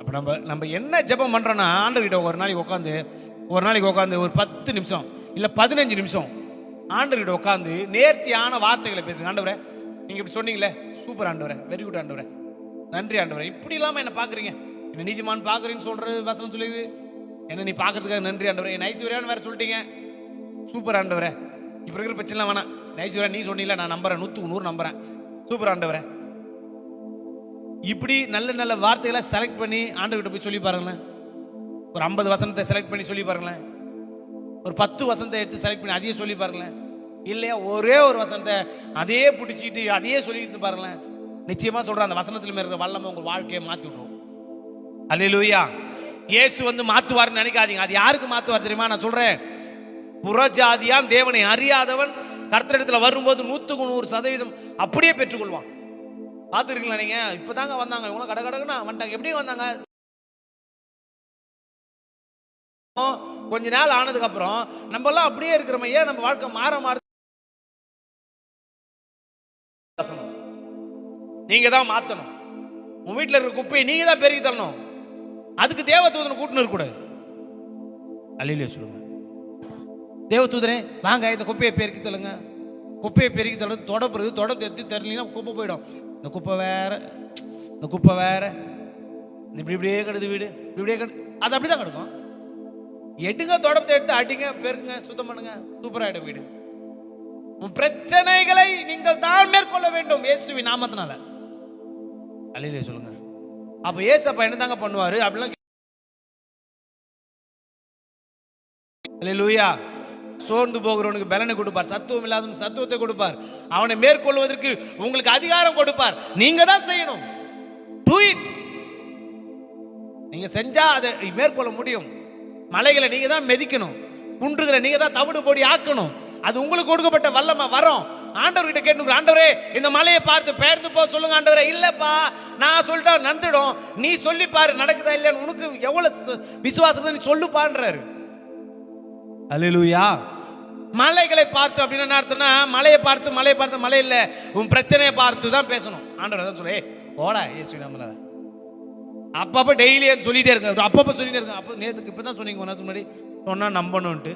அப்ப நம்ம என்ன ஜெபம் பண்றோம்னா, ஆண்டவர்கிட்ட ஒரு நாளைக்கு உட்காந்து ஒரு 10 நிமிஷம் இல்ல 15 நிமிஷம் ஆண்டவர்கிட்ட உட்காந்து நேர்த்தியான வார்த்தைகளை பேசுங்க. ஆண்டவரே, நீங்க இப்படி சொன்னீங்களே, சூப்பர் ஆண்டவரே, வெரி குட் ஆண்டவரே, நன்றி ஆண்டவரே, இப்படி இல்லாம என்ன பாக்குறீங்க, என்ன நீதிமான் பாக்குறீன்னு சொல்ற வசனம் சொல்லுது, என்ன நீ பாக்குறதுக்காக நன்றி ஆண்டவரே. என் ஐஸ்வர்யான்னு வேற சொல்லிட்டீங்க, சூப்பர் ஆண்டவரே. இப்ப இருக்கிற பிரச்சனை வேணாம், ஐஸ்வர்யா நீ சொன்னீங்களா, நான் நம்புறேன், 100 நம்புறேன், சூப்பர் ஆண்டவரே. இப்படி நல்ல நல்ல வார்த்தைகளை செலக்ட் பண்ணி ஆண்டவர்கிட்ட போய் சொல்லி பாருங்களேன். ஒரு 50 வசனத்தை செலக்ட் பண்ணி சொல்லி பாருங்களேன். ஒரு 10 வசனத்தை எடுத்து செலக்ட் பண்ணி அதையே சொல்லி பாருங்களேன். இல்லையா ஒரே ஒரு வசனத்தை அதையே பிடிச்சிட்டு அதையே சொல்லிட்டு பாருங்களேன். நிச்சயமா சொல்றேன், அந்த வசனத்துல இருக்கிற வல்லமை உங்க வாழ்க்கையை மாத்தி விட்டுரும். அல்லேலூயா. இயேசு வந்து மாத்துவார்னு நினைக்காதீங்க. அது யாருக்கு மாத்துவார் தெரியுமா? நான் சொல்றேன், புறஜாதியான் தேவனை அறியாதவன் கர்த்தரிடத்துல வரும்போது 100% அப்படியே பெற்றுக்கொள்வான். பார்த்துருக்கீங்களா நீங்க? இப்பதாங்க வந்தாங்க இவங்க கடகடக்குன்னா வந்துட்டாங்க. எப்படி வந்தாங்க? கொஞ்ச நாள் ஆனதுக்கு அப்புறம் நம்ம எல்லாம் அப்படியே இருக்கிறோம். ஏன் நம்ம வாழ்க்கை மாற நீங்க தான் மாத்தணும். உங்க வீட்டுல இருக்க குப்பையை நீங்க தான் பெருக்கி தரணும். அதுக்கு தேவதூதனை கூட்டின்னு இருக்க கூடாது. அல்லேலூயா சொல்லுங்க. தேவதூதனே வாங்க இந்த குப்பையை பெருக்கி தள்ளுங்க. குப்பையை பெருக்கி தள்ளுறது தொடப்பு எடுத்து தரலீங்கன்னா குப்பை போயிடும். இந்த குப்பை வேற, இந்த குப்பை வேற, இப்படியே கிடது வீடு, இப்படியே அது அப்படிதான் கிடக்கும். எடுங்க, தொடப்பத்தை எடுத்து அடிங்க, பெருங்க, சுத்தம் பண்ணுங்க, சூப்பராயிடும் வீடு. பிரச்சனைகளை நீங்கள் தான் மேற்கொள்ள வேண்டும் இயேசுவின் நாமத்தினால. அல்லேலூயா சொல்லுங்க. அப்ப இயேசப்பா என்ன தாங்க பண்ணுவாரு? அப்படிலாம் அல்லேலூயா. சோர்ந்து போகிறவனுக்கு பலனை கொடுப்பார், சத்துவம் இல்லாதவனுக்கு சத்துவத்தை கொடுப்பார், அவனை மேற்கொள்வதற்கு உங்களுக்கு அதிகாரம் கொடுப்பார். நீங்க தான் செய்யணும். Do it. நீங்க செஞ்சா அதை மேற்கொள்ள முடியும். மலைகளை நீங்க தான் மிதிக்கணும், குன்றுகளை நீங்க தான் தவிடு பொடி ஆக்கணும். அது உங்களுக்கு கொடுக்கப்பட்ட வல்லமை வரும். ஆண்டவர்கிட்ட கேட்டு, ஆண்டவரே இந்த மலையை பார்த்து பெயர்ந்து போ சொல்லுங்க. ஆண்டவரே இல்லப்பா நான் சொல்லிட்டா நடந்துடும், நீ சொல்லி பாரு நடக்குதா இல்லையான்னு, உனக்கு எவ்வளவு விசுவாசத்தை நீ சொல்லுப்பான்றாரு. அல்லேலூயா. மலைகளை பார்த்து அப்படின்னா என்ன அர்த்தம்னா, மலையை பார்த்து மலை இல்ல, உன் பிரச்சனையை பார்த்து தான் பேசணும். ஆண்டவர் தான் சொல்ல, போடா இயேசு நாமத்துல அப்பப்ப டெய்லி சொல்லிட்டே இருக்க, அப்பப்ப சொல்லிட்டே இருக்க. அப்போ நேற்றுக்கு இப்பதான் சொன்னீங்க, நேரத்துக்கு முன்னாடி சொன்னா நம்பணும்ட்டு.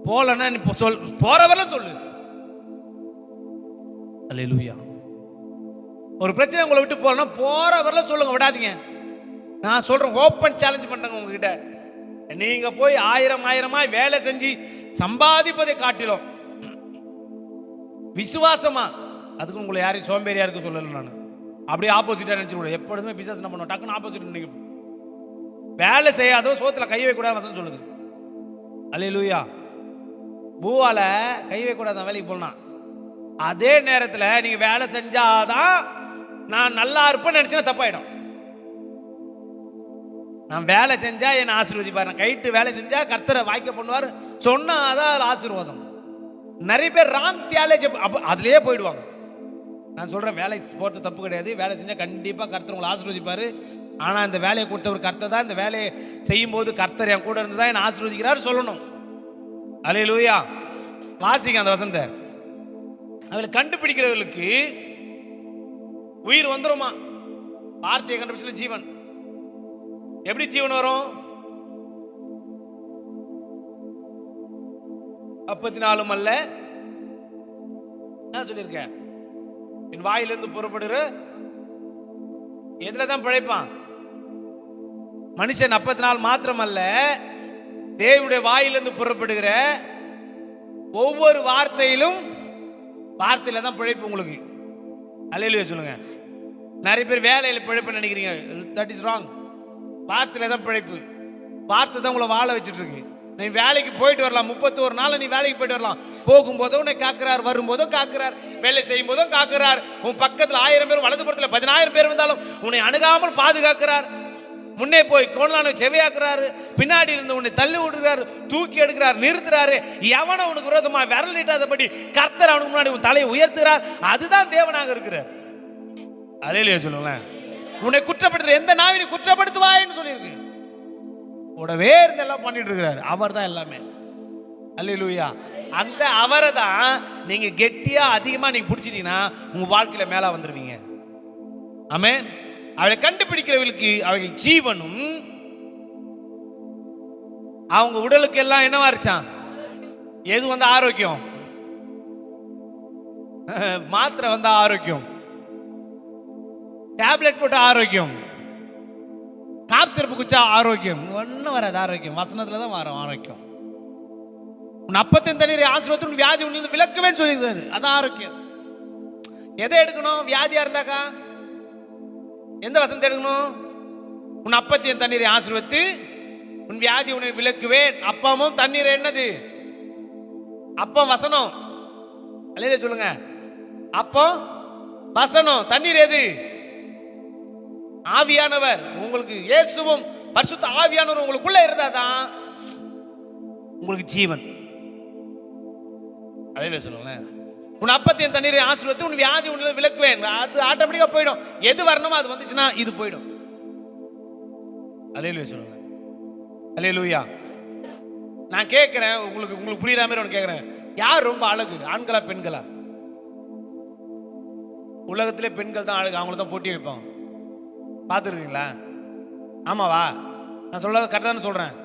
போலன்னா நீ சொல், போறவரெல்லாம் சொல்லு. அல்லேலூயா. ஒரு பிரச்சனை உங்களை விட்டு போலன்னா போறவரெல்லாம் சொல்லுங்க, விடாதீங்க. நான் சொல்றேன், ஓப்பன் சேலஞ்ச் பண்றேங்க உங்ககிட்ட. நீங்க போய் ஆயிரமாய் வேலை செஞ்சு சம்பாதிப்பதை காட்டிலும் விசுவாசமா, அதுக்கு உங்களை யாரையும் சோம்பேறியா இருக்க சொல்லல. நான் அப்படியே ஆப்போசிட்டா நினைச்சு, எப்பொழுதுமே பிசினஸ் என்ன பண்ணுவோம், டக்குன்னு ஆப்போசிட் நினைக்கும். வேலை செய்யாதோ சோத்துல கை வைக்க கூடாது வசனம் சொல்லுது. அல்லேலூயா. பூவால கை வைக்க கூடாது வேலைக்கு போனா. அதே நேரத்தில் நீங்க வேலை செஞ்சாதான் நான் நல்லா இருப்பேன்னு நினைச்சா தப்பாயிடும். நான் வேலை செஞ்சா என்னை ஆசீர்வதிப்பார், நான் கைட்டு வேலை செஞ்சா கர்த்தரை வாய்க்க பண்ணுவார் சொன்னாதான் ஆசீர்வாதம். நிறைய பேர் ராங் தியாலஜி அதுலயே போயிடுவாங்க. நான் சொல்றேன், வேலை போறது தப்பு கிடையாது, வேலை செஞ்சா கண்டிப்பா கர்த்தர் உங்களை ஆசீர்வதிப்பாரு. ஆனா இந்த வேலையை கொடுத்தவர் கர்த்தர் தான், இந்த வேலையை செய்யும் போது கர்த்தர் என் கூட இருந்து தான் என்னை ஆசீர்வதிக்கிறார் சொல்லணும். அல்லேலூயா. வாசிங்க அந்த வசனத்தை. அவளை கண்டுபிடிக்கிறவர்களுக்கு உயிர் வந்துருமா? வார்த்தையை கண்டுபிடிச்சல ஜீவன். எப்படி ஜீவன் வரும்? 54 அல்ல சொல்லிருக்க, என் வாயிலிருந்து புறப்படுகிற எதுல தான் பிழைப்பான் மனுஷன்? 54 மாத்திரம் அல்ல, தேவனுடைய வாயிலிருந்து புறப்படுகிற ஒவ்வொரு வார்த்தையிலும், வார்த்தையில தான் பிழைப்பு உங்களுக்கு. அல்லேலூயா சொல்லுங்க. நிறைய பேர் வேலையில பிழைப்பு நினைக்கிறீங்க, தட் இஸ் ராங். வார்த்தையில தான் பிழைப்பு. வார்த்தை தான் உங்களை வாழ வச்சுட்டு இருக்கு. நீ வேலைக்கு போயிட்டு வரலாம், 31 நாள் நீ வேலைக்கு போயிட்டு வரலாம். போகும்போதும் உன்னை காக்கிறார், வரும்போதும் காக்கிறார், வேலை செய்யும் போதும் காக்கிறார். உன் பக்கத்தில் 1000 பேர், வலதுபுறத்தில் 10000 பேர் வந்தாலும் உன்னை அணுகாமல் பாதுகாக்கிறார். முன்னே போய் கோணலான செவையாக்குறாரு, பின்னாடி இருந்து உன்னை தள்ளி விடுறாரு, தூக்கி எடுக்கிறார், நிறுத்துறாரு. எவனை உனக்கு விரோதமா விரல் நீட்டாதபடி கர்த்தர் அவனுக்கு முன்னாடி உன் தலையை உயர்த்துகிறார். அதுதான் தேவனாக இருக்கிறார். அல்லேலூயா சொல்லுங்களேன். உன்னை குற்றப்படுத்துற எந்த நாவினை குற்றப்படுத்துவாயின்னு சொல்லியிருக்கு. கூடவே இருந்து எல்லாம் பண்ணிட்டு இருக்கிறார். அவர் தான் எல்லாமே. அல்லேலூயா. அந்த அவரை தான் நீங்க கெட்டியா அதிகமா நீங்க பிடிச்சிட்டீங்கன்னா உங்க வாழ்க்கையில மேல வந்துருவீங்க. ஆமென். அவளை கண்டுபிடிக்கிறவர்களுக்கு அவர்கள் ஜீவனும், அவங்க உடலுக்கு எல்லாம் என்னவா இருச்சான்? எது வந்து ஆரோக்கியம்? மாத்திரை வந்தா ஆரோக்கியம், டேப்லெட் போட்ட ஆரோக்கியம், காப் சிறப்பு குச்சா ஆரோக்கியம், ஒன்னும் வராது ஆரோக்கியம். வசனத்துல தான் வரும் ஆரோக்கியம். உன் அப்பத்தின் தண்ணீரை ஆசீர்வதித்து வியாதி உன்னிலிருந்து விலக்குவேன்னு சொல்லியிருக்காரு. அதான் ஆரோக்கியம். எதை எடுக்கணும்? வியாதியா இருந்தாக்கா எந்த வசனத்தை எடுக்கணும்? உன் அப்பத்தின் தண்ணீரை ஆசீர்வதித்து உன் வியாதி உன்னை விலக்குவேன். அப்பமும் தண்ணீர் என்னது? அப்பம் வசனம். அல்லேலூயா சொல்லுங்க. அப்பம் வசனம். தண்ணீர் எது? ஆவியானவர். உங்களுக்கு இயேசுவும் பரிசுத்த ஆவியானவர் உங்களுக்குள்ள இருந்தாதான் உங்களுக்கு ஜீவன். அல்லேலூயா சொல்லுங்க. உன் அப்பத்தின் தண்ணீரை ஆசீர்வதித்து உன் வியாதி உன்னை விலக்குவேன். அது ஆட்டோமேட்டிக்கா போயிடும். எது வரணுமோ அது வந்துச்சுன்னா இது போயிடும். அல்லேலூயா சொல்லுங்க. அல்லேலூயா. நான் கேட்கிறேன், உங்களுக்கு புரியுற மாதிரி ஒன்று கேட்கிறேன். யார் ரொம்ப அழகு, ஆண்களா பெண்களா? உலகத்திலே பெண்கள் தான் அழகு, அவங்கள தான் போட்டி வைப்பாங்க. பார்த்துருக்கீங்களா? ஆமாவா? நான் சொல்றது கரெக்டான சொல்றேன்.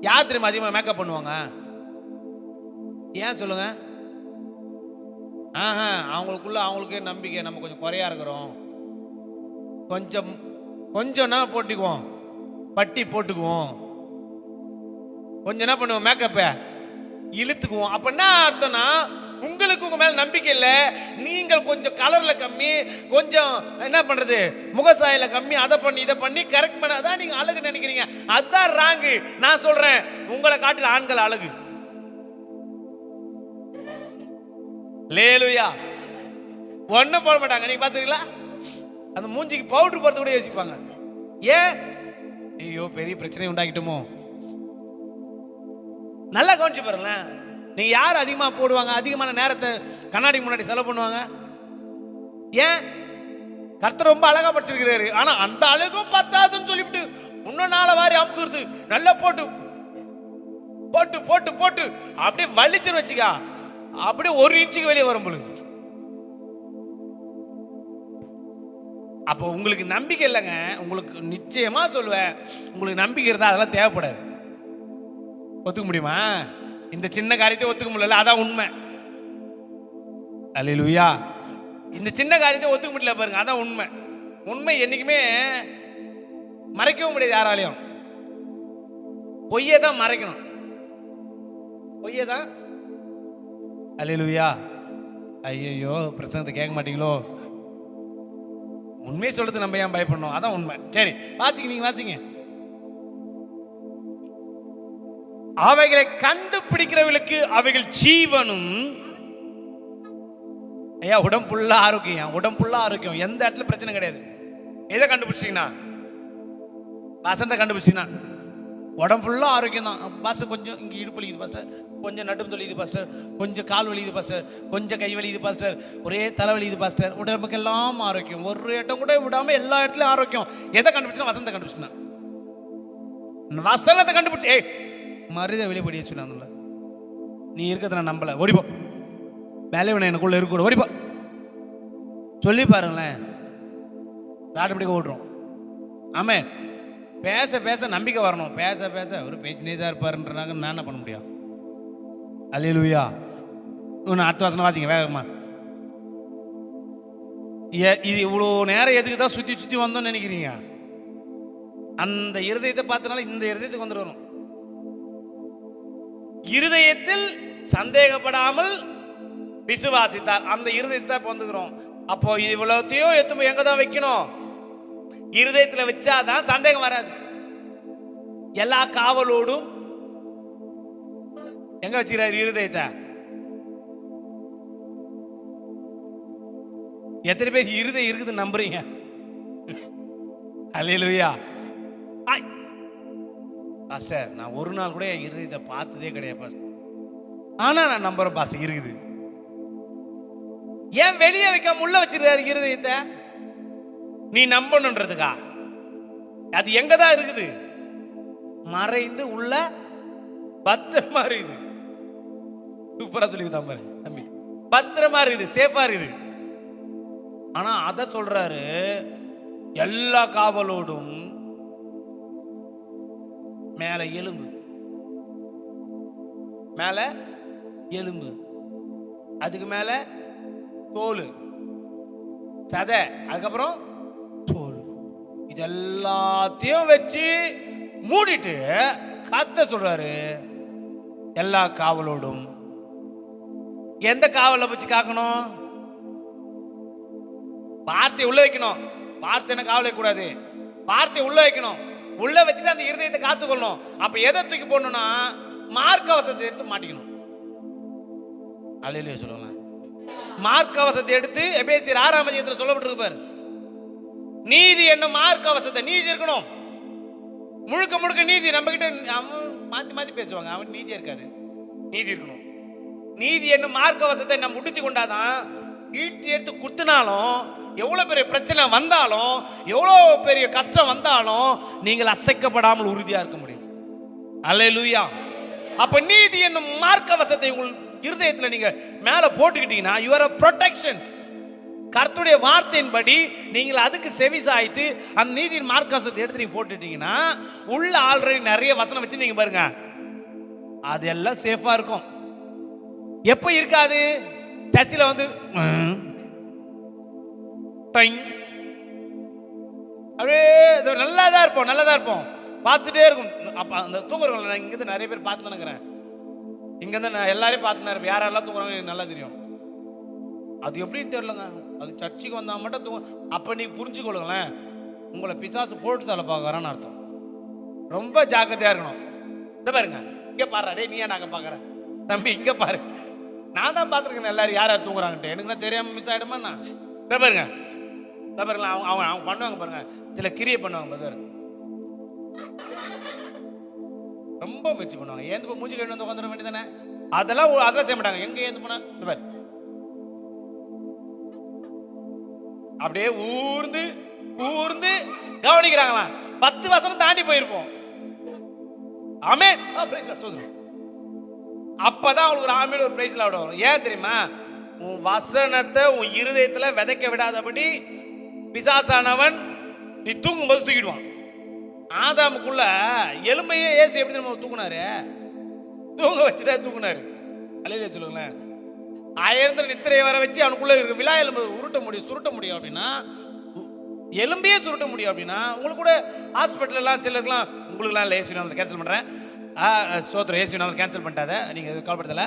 யார் தெரியுமா அதிகமாக மேக்கப் பண்ணுவாங்க? ஏன் சொல்லுங்க? அவங்களுக்குள்ள அவங்களுக்கே நம்பிக்கை, நம்ம கொஞ்சம் குறையா இருக்கிறோம், கொஞ்சம் என்ன போட்டுக்குவோம், பட்டி போட்டுக்குவோம், கொஞ்சம் என்ன பண்ணுவோம், மேக்கப்பை இழுத்துக்குவோம். அப்ப என்ன அர்த்தம்னா, உங்களுக்கு உங்க மேல நம்பிக்கை இல்லை, நீங்கள் கொஞ்சம் கலர்ல கம்மி, கொஞ்சம் என்ன பண்றது முகசாயில கம்மி, அதை பண்ணி இதை பண்ணி கரெக்ட் பண்ணாதான் நீங்க அழகு நினைக்கிறீங்க. அதுதான் ராங்கு. நான் சொல்றேன், உங்களை காட்டில ஆண்கள் அழகு. லேலுயா. ஒன்னும் போட மாட்டாங்க. நீங்க பாத்துறீங்களா? அந்த மூஞ்சிக்கு பவுடர் போறது கூட யோசிப்பாங்க. ஏன்? ஐயோ பெரிய பிரச்சனை உண்டாக்கிட்டோமோ, நல்லா கவனிச்சு பாருங்களேன். நீங்க யார் அதிகமா போடுவாங்க, அதிகமான நேரத்தை கண்ணாடி முன்னாடி செலவு பண்ணுவாங்க? ஏன்? கர்த்தர் ரொம்ப அழகா படிச்சிருக்கிறாரு. ஆனா அந்த அழகும் பத்தாதுன்னு சொல்லிவிட்டு இன்னும் நாளை வாரி அமுக்குறது, நல்லா போட்டு போட்டு போட்டு போட்டு அப்படியே வலிச்சுன்னு வச்சுக்கா, அப்படியே 1 இன்ச்சுக்கு வெளியே வரும் பொழுது. அப்போ உங்களுக்கு நம்பிக்கை இல்லைங்க. உங்களுக்கு நிச்சயமா சொல்லுவேன், உங்களுக்கு நம்பிக்கை இருந்தா அதெல்லாம் தேவைப்படாது. ஒத்துக்க முடியுமா? இந்த சின்ன காரியத்தை ஒத்துக்க முடியல, அதான் உண்மை. அல்லேலூயா. இந்த சின்ன காரியத்தை ஒத்துக்க முடியல பாருங்க, அதான் உண்மை. உண்மை என்னைக்குமே மறைக்கவும் முடியாது யாராலையும். பொய்யை தான் மறைக்கணும், பொய்யை தான். அல்லேலூயா. ஐயோ, பிரச்சனை கேட்க மாட்டீங்களோ? உண்மையை சொல்றது நம்ம ஏன் பயப்படணும்? அதான் உண்மை. சரி, வாசிங்க, நீங்க வாசிங்க. அவைகளை கண்டுபிடிக்கிறவர்களுக்கு அவைகள் ஜீவனும். ஐயா, உடம்புள்ள ஆரோக்கியம், உடம்புள்ள ஆரோக்கியம். எந்த இடத்துல பிரச்சனை கிடையாது. எதை கண்டுபிடிச்சிங்கன்னா, வசந்த கண்டுபிடிச்சிங்கன்னா உடம்பு ஃபுல்லா ஆரோக்கியம் தான். பாஸ்டர் கொஞ்சம் இங்கே இடுப்பு வலிக்குது பாஸ்டர், கொஞ்சம் நடுப்பு வலிக்குது பாஸ்டர், கொஞ்சம் கால் வலிக்குது பாஸ்டர், கொஞ்சம் கை வலிக்குது பாஸ்டர், ஒரே தலை வலிக்குது பாஸ்டர். உடம்புக்கு எல்லாம் ஆரோக்கியம், ஒரு இடம் கூட விடாம எல்லா இடத்துலயும் ஆரோக்கியம். எதை கண்டுபிடிச்சா? வசந்த கண்டுபிடிச்சினா. வசனத்தை கண்டுபிடிச்சு மருத வெளியே படி வச்சுனான்ல, நீ இருக்கிறத நான் நம்பல, ஓடிப்போ, வேலை வேணும் எனக்குள்ள இருக்க, ஓடிப்போ சொல்லி பாருங்களேன், ஆட்டோமேட்டிக்காக ஓடுறோம். ஆமே, பேச பேச நம்பிக்கை வரணும். பேச பேச ஒரு பேச்சினே தான் இருப்பாருன்றாங்க, நான் என்ன பண்ண முடியும்? அல்லேலூயா. இன்னும் அடுத்த வசனம் வாசிங்க வேகமா. இது இவ்வளோ நேரம் எதுக்கு தான் சுற்றி சுற்றி வந்தோம்னு நினைக்கிறீங்க? அந்த இருதயத்தை பார்த்தனால இந்த இருதயத்துக்கு வந்துடணும். இருதயத்தில் சந்தேகப்படாமல் விசுவாசித்தார், அந்த இருதயத்தை வந்துக்கிறோம். அப்போ இவ்வளோத்தையும் எத்து எங்க தான் வைக்கணும்? இருதயத்தில் வச்சாதான் சந்தேகம் வராது. எல்லா காவலோடும் எங்க வச்சுக்கிறாரு இருதயத்தை? எத்தனை பேர் இருதயம் இருக்குது நம்புறீங்க? அல்லேலூயா. பாஸ்டர், நான் ஒரு நாள் கூட இருதயத்தை பார்த்ததே கிடையாது பாஸ்டர், ஆனா நான் நம்புறேன் பாஸ்டர் இருக்குது. ஏன் வெளியே வைக்காம உள்ள வச்சிருக்காரு இருதயத்தை? நீ நம்பணுன்றதுக்கா? அது எங்க தான் இருக்குது? மறைந்து உள்ள பத்திரமா இருக்குது. சூப்பரா சொல்லிதான் பாரு தம்பி, பத்திரமா இருக்குது, சேஃபா இருக்குது. ஆனா அத சொல்றாரு, எல்லா காவலோடும் மேல எலும்பு, மேல எலும்பு, அதுக்கு மேல தோல், சதை, அதுக்கப்புறம் தோல், இது எல்லாத்தையும் வச்சு மூடிட்டு கத்த சொல்றாரு, எல்லா காவலோடும். எந்த காவலை வச்சு காக்கணும்? வார்த்தை உள்ள வைக்கணும். வார்த்தை என்ன காவல் வைக்கக்கூடாது, வார்த்தை உள்ள வைக்கணும். உள்ள வச்சுட்டு அந்த இருதயத்தை காத்துக்கொள்ளணும். அப்ப எதை தூக்கி போடணும்னா, மார்க்க அவசரத்தை எடுத்து மாட்டிக்கணும். அல்லேலூயா சொல்லுவாங்க. மார்க்க அவசரத்தை எடுத்து எபேசியர் 6ஆம் அதிகாரத்தில் சொல்லப்பட்டிருக்கு பாரு, நீதி என்னும் மார்க்க அவசரத்தை, நீதி இருக்கணும். முழுக்க முழுக்க நீதி நம்ம கிட்ட மாத்தி மாத்தி பேசுவாங்க, அவன் நீதியா இருக்காது. நீதி இருக்கணும். நீதி என்னும் மார்க்க அவசரத்தை நம்ம முடித்து கொண்டாதான், ஈட்டி எடுத்து குத்துனாலும், எவ்வளவு பெரிய பிரச்சனை வந்தாலும், எவ்வளவு பெரிய கஷ்டம் வந்தாலும் நீங்கள் அசைக்கப்படாமல் உறுதியா இருக்க முடியும். அல்லேலூயா. அப்ப நீதி என்னும் மார்க்கவசத்தை உங்கள் இருதயத்தில் நீங்க மேல போட்டுக்கிட்டீங்கன்னா, you are a protections. கர்த்தருடைய வார்த்தையின்படி நீங்கள் அதுக்கு செவி சாய்த்து அந்த நீதியின் மார்க்கவசத்தை எடுத்து நீங்க போட்டுட்டீங்கன்னா, உள்ள ஆல்ரெடி நிறைய வசனம் வச்சு நீங்க பாருங்க, அது எல்லாம் சேஃபா இருக்கும். எப்ப இருக்காது? சர்ச்சில் வந்து அப்படியே நல்லாதான் இருப்போம், நல்லாதான் இருப்போம், பார்த்துட்டே இருக்கும். அப்ப அந்த தூங்குறவங்க, நான் இங்கிருந்து நிறைய பேர் பார்த்து நினைக்கிறேன், இங்க இருந்து நான் எல்லாரையும் பார்த்து இருப்பேன், யாரெல்லாம் தூங்குறாங்க எனக்கு நல்லா தெரியும். அது எப்படின்னு தெரியலங்க, அது சர்ச்சுக்கு வந்தா மட்டும் தூங்க. அப்ப நீ புரிஞ்சுக்கொள்ளுங்களேன், உங்களை பிசாசு போட்டு தலை பார்க்கறான்னு அர்த்தம். ரொம்ப ஜாக்கிரதையா இருக்கணும். இத பாருங்க, இங்க பாரு, டே நீயா நாங்க பாக்குறேன் தம்பி, இங்க பாரு, நான் தான் பார்த்துருக்கேன் எல்லாரும் யார் யார் தூங்குறாங்கட்டு, எனக்கு தான் தெரியாம மிஸ் ஆயிடுமா? நான் இத பாருங்க, இத பாருங்க, அவங்க அவங்க பண்ணுவாங்க பாருங்க, சில கிரியை பண்ணுவாங்க பாரு. ரொம்ப முயற்சி பண்ணுவாங்க. ஏந்து போய் மூஞ்சி கழுவி வந்து உட்காந்துட வேண்டியதானே. அதெல்லாம் செய்ய மாட்டாங்க. எங்க ஏந்து போனா அப்படியே ஊர்ந்து ஊர்ந்து கவனிக்கிறாங்களா. 10 வசனம் தாண்டி போயிருப்போம். ஆமென். அப்பதான் அவங்களுக்கு ஒரு ஆமென், ஒரு பிரைஸ் லார்ட் வரும். ஏன் தெரியுமா? உன் வசனத்தை உன் இருதயத்துல விதைக்க விடாதபடி பிசாசானவன் நீ தூங்கும்போது தூக்கிடுவான். ஆதாமுக்குள்ள எலும்பையே ஏசு எப்படி நம்ம தூக்குனாரு? தூங்க வச்சுதான் தூக்குனாரு. அல்லேலூயா சொல்லுங்களேன். ஆயிரந்த நித்திரையை வர வச்சு அவனுக்குள்ள இருக்க விழா எலும்பு சுருட்ட முடியும் அப்படின்னா, எலும்பையே சுருட்ட முடியும் அப்படின்னா, உங்களுக்கு கூட ஹாஸ்பிட்டல் எல்லாம் சிலருக்குலாம் உங்களுக்குலாம் ஏசி நம்பர் கேன்சல் பண்றேன். சோத்திரம், ஏசி நம்பர் கேன்சல் பண்ணிட்டாத, நீங்க கவலைப்படல.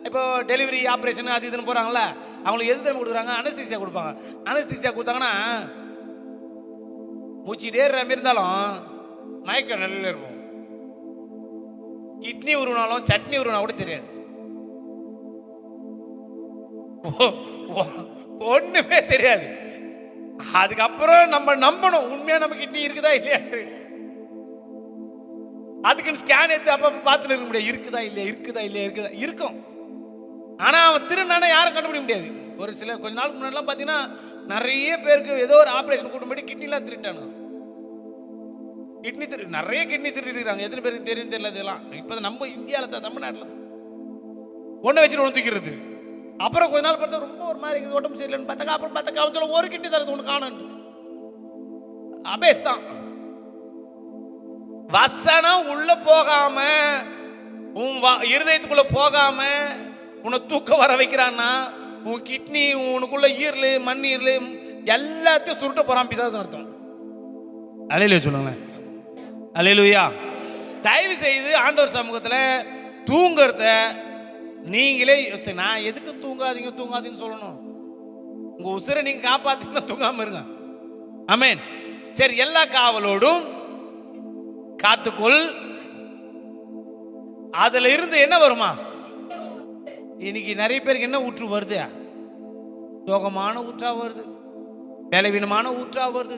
இப்போ டெலிவரி ஆப்ரேஷன் அது இதுன்னு போறாங்கல்ல, அவங்களுக்கு எது தெரியுமா கொடுக்குறாங்க? அனஸ்தீசியா கொடுப்பாங்க. அனஸ்தீசியா கொடுத்தாங்கன்னா மூச்சிட்டே இருந்தாலும் மயக்க நிலையில இருக்கும். கிட்னி உருவினாலும் சட்னி உருவினா கூட தெரியாது. ஒண்ணுமே தெரியாது. அதுக்கப்புறம் நம்ம நம்பணும் உண்மையா நம்ம கிட்னி இருக்குதா இல்லையாட்டு. அதுக்குன்னு ஸ்கேன் எடுத்து அப்ப பார்த்துட்டு இருக்க முடியாது. இருக்குதா இல்லையா இருக்கும். ஆனா அவன் திருநானா யாரும் கண்டுபிடிக்க முடியாது. ஒரு சில கொஞ்ச நாளுக்கு முன்னாடிலாம் பாத்தீங்கன்னா நிறைய பேருக்கு ஏதோ ஒரு ஆபரேஷன் கூட்டம் போய் கிட்னிலாம் திருட்டானு. நிறைய கிட்னி திருடிருக்காங்க. எத்தனை பேருக்கு தெரியும் தெரியல. இதெல்லாம் இப்ப நம்ம இந்தியாவில தான், தமிழ்நாட்டில் ஒண்ணு வச்சுட்டு ஒன்று தூக்கிறது. அப்புறம் கொஞ்ச நாள் பார்த்தா ரொம்ப ஒரு மாதிரி உடம்பு சரியில்லைன்னு பார்த்தாக்கா, அப்புறம் பார்த்தாக்கா ஒரு கிட்னி தரது ஒன்று காணும். அபேஸ் தான். வசனம் உள்ள போகாம, உன் இருதயத்துக்குள்ள போகாம உன்னை தூக்க வர வைக்கிறான்னா, உன் கிட்னி உனக்குள்ள ஈரலு மண்ணீரலு எல்லாத்தையும் சுருட்ட போறான் பிசாசு அர்த்தம். அல்லேலூயா சொல்லுங்களேன். அல்லேலூயா. தயவு செய்து ஆண்டவர் சமூகத்துல தூங்குறத நீங்களே நான் எதுக்கு தூங்காதீங்கன்னு சொல்லணும். உங்க உசுரை நீங்க காப்பாத்தீங்கன்னா தூங்காம இருங்க. ஆமென். சரி, எல்லா காவலோடும் காத்துக்கொள். அதுல இருந்து என்ன வருமா? இன்னைக்கு நிறைய பேருக்கு என்ன ஊற்று வருது? சோகமான ஊற்றா வருது, பலவீனமான ஊற்றா வருது,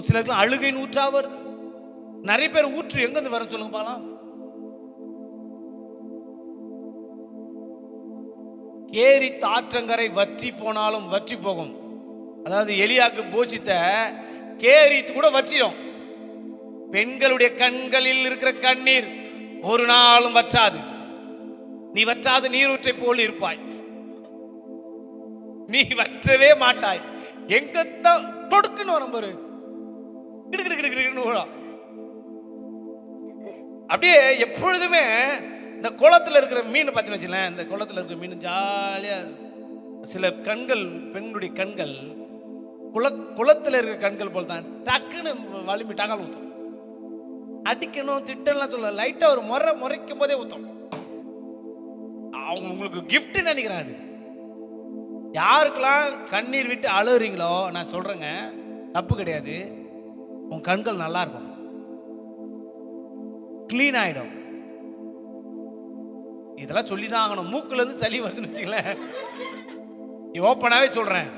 சிலருக்கு அழுகையின் ஊற்றா வருது. நிறைய பேர் ஊற்று எங்க இருந்து வர சொல்லுங்க பாலாம். கேரி தாற்றங்கரை வற்றி போனாலும் வற்றி போகும். அதாவது எலியாக்கு போஷித்த கேரித்து கூட வற்றிடும். பெண்களுடைய கண்களில் இருக்கிற கண்ணீர் ஒரு நாளும் வற்றாது. நீ வற்றாத நீரூற்றை போல் இருப்பாய். நீ வற்றவே மாட்டாய். எங்கத்தான் தொடுக்குன்னு வரும் பாரு, அப்படியே எப்பொழுதுமே இந்த குளத்துல இருக்கிற மீன் பார்த்தீங்கன்னு வச்சுக்கலேன். இந்த குளத்துல இருக்கிற மீன் ஜாலியா, சில கண்கள், பெண்களுடைய கண்கள் குளத்துல இருக்கிற கண்கள் போல் தான். டக்குன்னு வலிமை டகால் ஊத்தும். அடிக்கணும் திட்டம்லாம் சொல்ல, லைட்டா ஒரு முறைக்கும் போதே ஊத்தும். அவங்க உங்களுக்கு கிஃப்ட் நினைக்கிறாங்க. யாருக்கெல்லாம் கண்ணீர் விட்டு அழுறீங்களோ நான் சொல்றேங்க, தப்பு கிடையாது. உன் கண்கள் நல்லா இருக்கும், கிளீன் ஆயிடும். இதெல்லாம் சொல்லிதான் ஆகணும். மூக்குல இருந்து சளி வருதுன்னு வச்சுங்களேன், ஓப்பனாவே சொல்றேன்,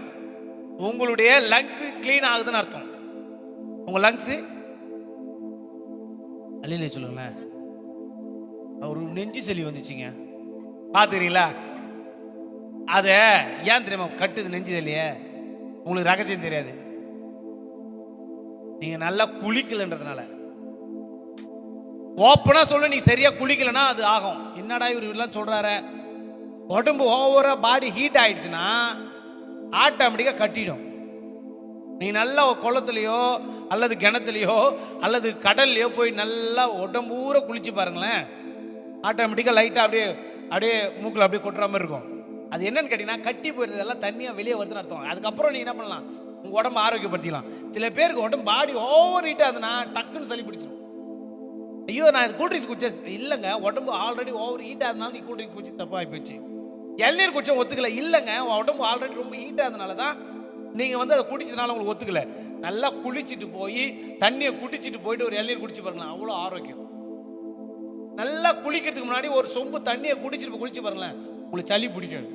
உங்களுடைய லங்ஸ் கிளீன் ஆகுதுன்னு அர்த்தம். உங்க லங்ஸ் அல்ல சொல்லுங்களேன். ஒரு நெஞ்சு சளி வந்துச்சுங்க, பாத்துக்கிறீங்களா? அத ஏன் தெரியுமா கட்டுது நெஞ்சு சளிய? உங்களுக்கு ரகசியம் தெரியாது. நீங்க நல்லா குளிக்கலன்றதுனால. ஓப்பனா சொல்ல, நீ சரியா குளிக்கலன்னா அது ஆகும். என்னடா இவர் எல்லாம் சொல்றாரு? உடம்பு ஓவரா பாடி ஹீட் ஆயிடுச்சுன்னா ஆட்டோமேட்டிக்கா கட்டிடும். நீ நல்லா குளத்துலயோ அல்லது கிணத்துலயோ அல்லது கடல்லையோ போய் நல்லா உடம்பு ஊற குளிச்சு பாருங்களேன், ஆட்டோமேட்டிக்கா லைட்டா அப்படியே அப்படியே மூக்கில் அப்படியே கொட்டுற மாதிரி இருக்கும். அது என்னன்னு கேட்டீங்கன்னா, கட்டி போயிருந்தது எல்லாம் தண்ணியா வெளியே வருதுன்னு அர்த்தம். அதுக்கப்புறம் நீ என்ன பண்ணலாம், உங்க உடம்பு ஆரோக்கியப்படுத்திக்கலாம். சில பேருக்கு உடம்பு பாடி ஓவர் ஹீட் ஆகுதுன்னா டக்குன்னு சளி பிடிச்சிடும். ஐயோ நான் கூல்ட்ரிங்க்ஸ் குடிச்சேன், இல்லைங்க உடம்பு ஆல்ரெடி ஓவர் ஹீட் ஆகுதுனால நீ கூல்ட்ரிங்க்ஸ் குடிச்சு தப்பாகி போச்சு. இளநீர் குடிச்சா ஒத்துக்கல, இல்லைங்க உடம்பு ஆல்ரெடி ரொம்ப ஹீட் ஆகுதுனால தான் நீங்க வந்து அதை குடிச்சதுனால உங்களுக்கு ஒத்துக்கல. நல்லா குளிச்சுட்டு போய் தண்ணியை குடிச்சிட்டு போயிட்டு ஒரு இளநீர் குடிச்சு பாருங்களேன், அவ்வளோ ஆரோக்கியம். நல்லா குளிக்கிறதுக்கு முன்னாடி ஒரு சொம்பு தண்ணியை குடிச்சிட்டு குளிச்சு பாருங்களேன், உங்களுக்கு சளி பிடிக்காது.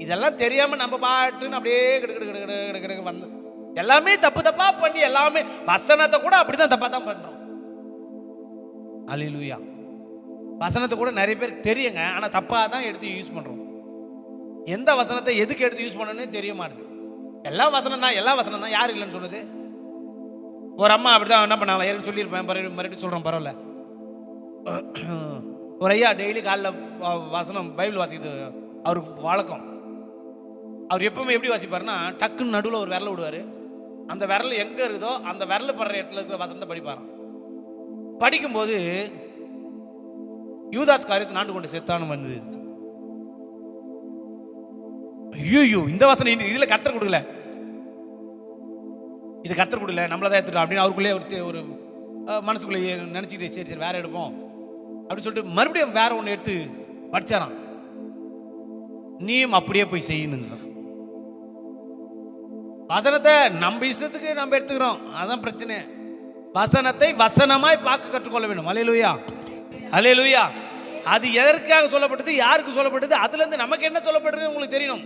இதெல்லாம் தெரியாம நம்ம பாட்டுன்னு அப்படியே கிடக்கு வந்து எல்லாமே தப்பு தப்பா பண்ணி, எல்லாமே வசனத்தை கூட அப்படிதான் தப்பா தான் பண்றோம். அல்லேலூயா. வசனத்தை கூட நிறைய பேருக்கு தெரியுங்க, ஆனால் தப்பாக தான் எடுத்து யூஸ் பண்ணுறோம். எந்த வசனத்தை எதுக்கு எடுத்து யூஸ் பண்ணணும்னு தெரிய மாட்டுது. எல்லா வசனம் தான், யார் இல்லைன்னு சொன்னது? ஒரு அம்மா அப்படிதான் என்ன பண்ணாங்களா, ஏற்கனவே சொல்லியிருப்பேன், மறுபடியும் சொல்கிறேன், பரவாயில்ல. ஒரு ஐயா டெய்லி காலைல வசனம் பைபிள் வாசிக்கிறது அவருக்கு வழக்கம். அவர் எப்பவுமே எப்படி வாசிப்பாருன்னா, டக்குன்னு நடுவில் ஒரு விரல விடுவார். அந்த விரல் எங்கே இருக்குதோ அந்த விரல் படுற இடத்துல இருக்கிற வசனத்தை படிப்பாராம். படிக்கும்போது யூதாஸ் காரியத்தை நாண்டு கொண்டு செத்தானு வந்தது. ஐயோ, இந்த வசனம் இதுல கர்த்தர் கொடுக்கல, இது கர்த்தர் கொடுக்கல, நம்மளதான் எடுத்துட்டோம் அப்படின்னு அவருக்குள்ளே ஒரு மனசுக்குள்ளே நினைச்சிட்டு சரி வேற எடுப்போம் அப்படின்னு சொல்லிட்டு மறுபடியும் வேற ஒன்று எடுத்து படிச்சாராம். நீயும் அப்படியே போய் செய்யணும். வசனத்தை நம்ம இஷ்டத்துக்கு நம்ம எடுத்துக்கிறோம், அதான் பிரச்சனை. வசனத்தை வசனமாய் பார்க்க கற்றுக்கொள்ள வேண்டும். அல்லேலூயா, அல்லேலூயா. அது எதற்காக சொல்லப்பட்டது, யாருக்கு சொல்லப்பட்டது, அதுல இருந்து நமக்கு என்ன சொல்லப்பட்டது உங்களுக்கு தெரியணும்.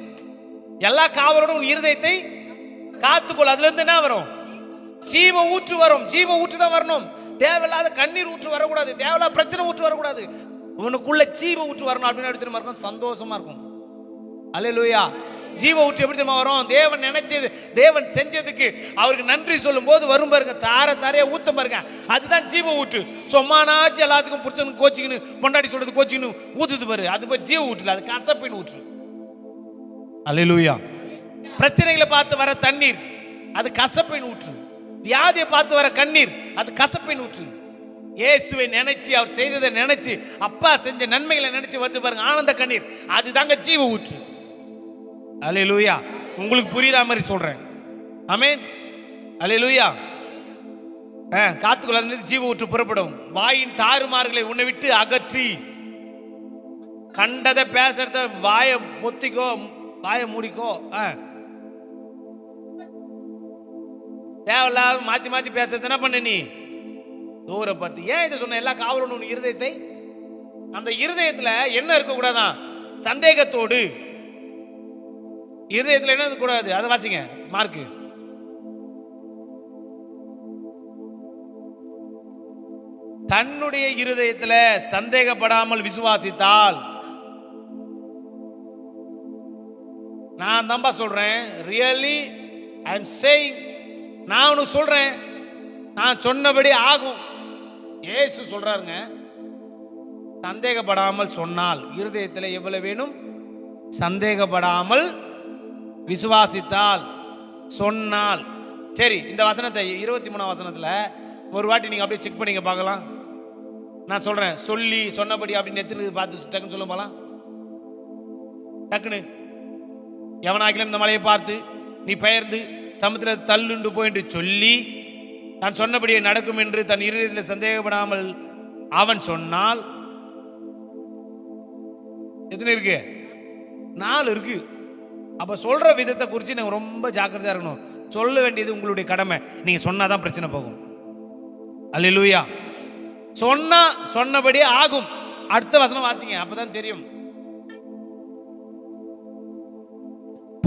எல்லா காவலோட உன் இருதயத்தை காத்துக்கொள். அதுல இருந்து என்ன வரும்? ஜீவ ஊற்று வரும். ஜீவ ஊற்று தான் வரணும். தேவையில்லாத கண்ணீர் ஊற்று வரக்கூடாது, தேவையில்லாத பிரச்சனை ஊற்று வரக்கூடாது. உனக்குள்ள ஜீவ ஊற்று வரணும். அப்படின்னு எப்படி தெரியுமா இருக்கும்? சந்தோஷமா இருக்கும். அல்லேலூயா. ஜீவ ஊற்று எப்படி தெரியுமா வரும்? தேவன் நினைச்சது, தேவன் செஞ்சதுக்கு அவருக்கு நன்றி சொல்லும் போது வரும் பாருங்க, தாரையா ஊத்த பாருங்க, அதுதான் ஜீவ ஊற்று. சொம்மானாச்சு எல்லாத்துக்கும் புருஷனுக்கு கோச்சிக்கணும், பொண்டாட்டி சொல்றது கோச்சிக்கணும் ஊத்துது பாரு, அது போய் ஜீவ ஊற்று, அது கசப்பின் ஊற்று. அல்லேலூயா. பிரச்சனைகளை பார்த்து வர தண்ணீர் அது கசப்பின் ஊற்று. வியாதியை பார்த்து வர கண்ணீர் அது கசப்பின் ஊற்று. இயேசுவை நினைச்சு, அவர் செய்ததை நினைச்சு, அப்பா செஞ்ச நன்மைகளை நினைச்சு வருது பாருங்க ஆனந்த கண்ணீர், அதுதாங்க ஜீவ ஊற்று. அல்லேலூயா. உங்களுக்கு புரியுற மாதிரி சொல்றேன். ஆமென். அல்லேலூயா. காத்துக்குள்ள ஜீவ ஊற்று புறப்படும். வாயின் தாறுமாறுகளை உன்னை விட்டு அகற்றி, கண்டதை பேசுறத வாயை பொத்திக்கோ, வாயை மூடிக்கோ. தேவையில்லாத மாத்தி மாத்தி பேசுறது என்ன பண்ண நீ தூரப்படுத்து. ஏன் இதை சொன்ன? எல்லா காவலும் உன் இருதயத்தை, அந்த இருதயத்துல என்ன இருக்க கூடாதான்? சந்தேகத்தோடு. இருதயத்துல என்ன இருக்க கூடாது? அதை வாசிங்க, மார்க்கு. தன்னுடைய இருதயத்துல சந்தேகப்படாமல் விசுவாசித்தால், நான் தான்பா சொல்றேன், ரியலி ஐ எம் சேயிங், நான் உனக்கு சொல்றேன், நான் சொன்னபடி ஆகும். இயேசு சொல்றாருங்க, சந்தேகப்படாமல் சொன்னால், இருதயத்தில் எவ்வளவு வேணும்? சந்தேகப்படாமல் விசுவாசித்தால், சொன்னால். சரி, இந்த வசனத்தை 23ஆம் வசனத்துல ஒரு வாட்டி நீங்க அப்படியே செக் பண்ணிங்க பார்க்கலாம். நான் சொல்றேன், சொல்லி சொன்னபடி அப்படின்னு எத்தனை பார்த்து டக்குன்னு சொல்ல போலாம். டக்குன்னு எவனாக்கிலும் இந்த மலையை பார்த்து நீ பெயர்ந்து சமுத்திரத்தை தள்ளுண்டு போயின்று சொல்லி தான் சொன்னபடியே நடக்கும் என்று தன் இருதயத்தில் சந்தேகப்படாமல் அவன் சொன்னால், எத்தனை இருக்கு? 4 இருக்கு. அப்ப சொல்ற விதத்தை குறித்து நீங்க ரொம்ப ஜாக்கிரதையா இருக்கணும். சொல்ல வேண்டியது உங்களுடைய கடமை. நீங்க சொன்னாதான் பிரச்சனை போகும். அல்லேலூயா. சொன்னா சொன்னபடியே ஆகும். அடுத்த வசனம் வாசிங்க, அப்பதான் தெரியும்.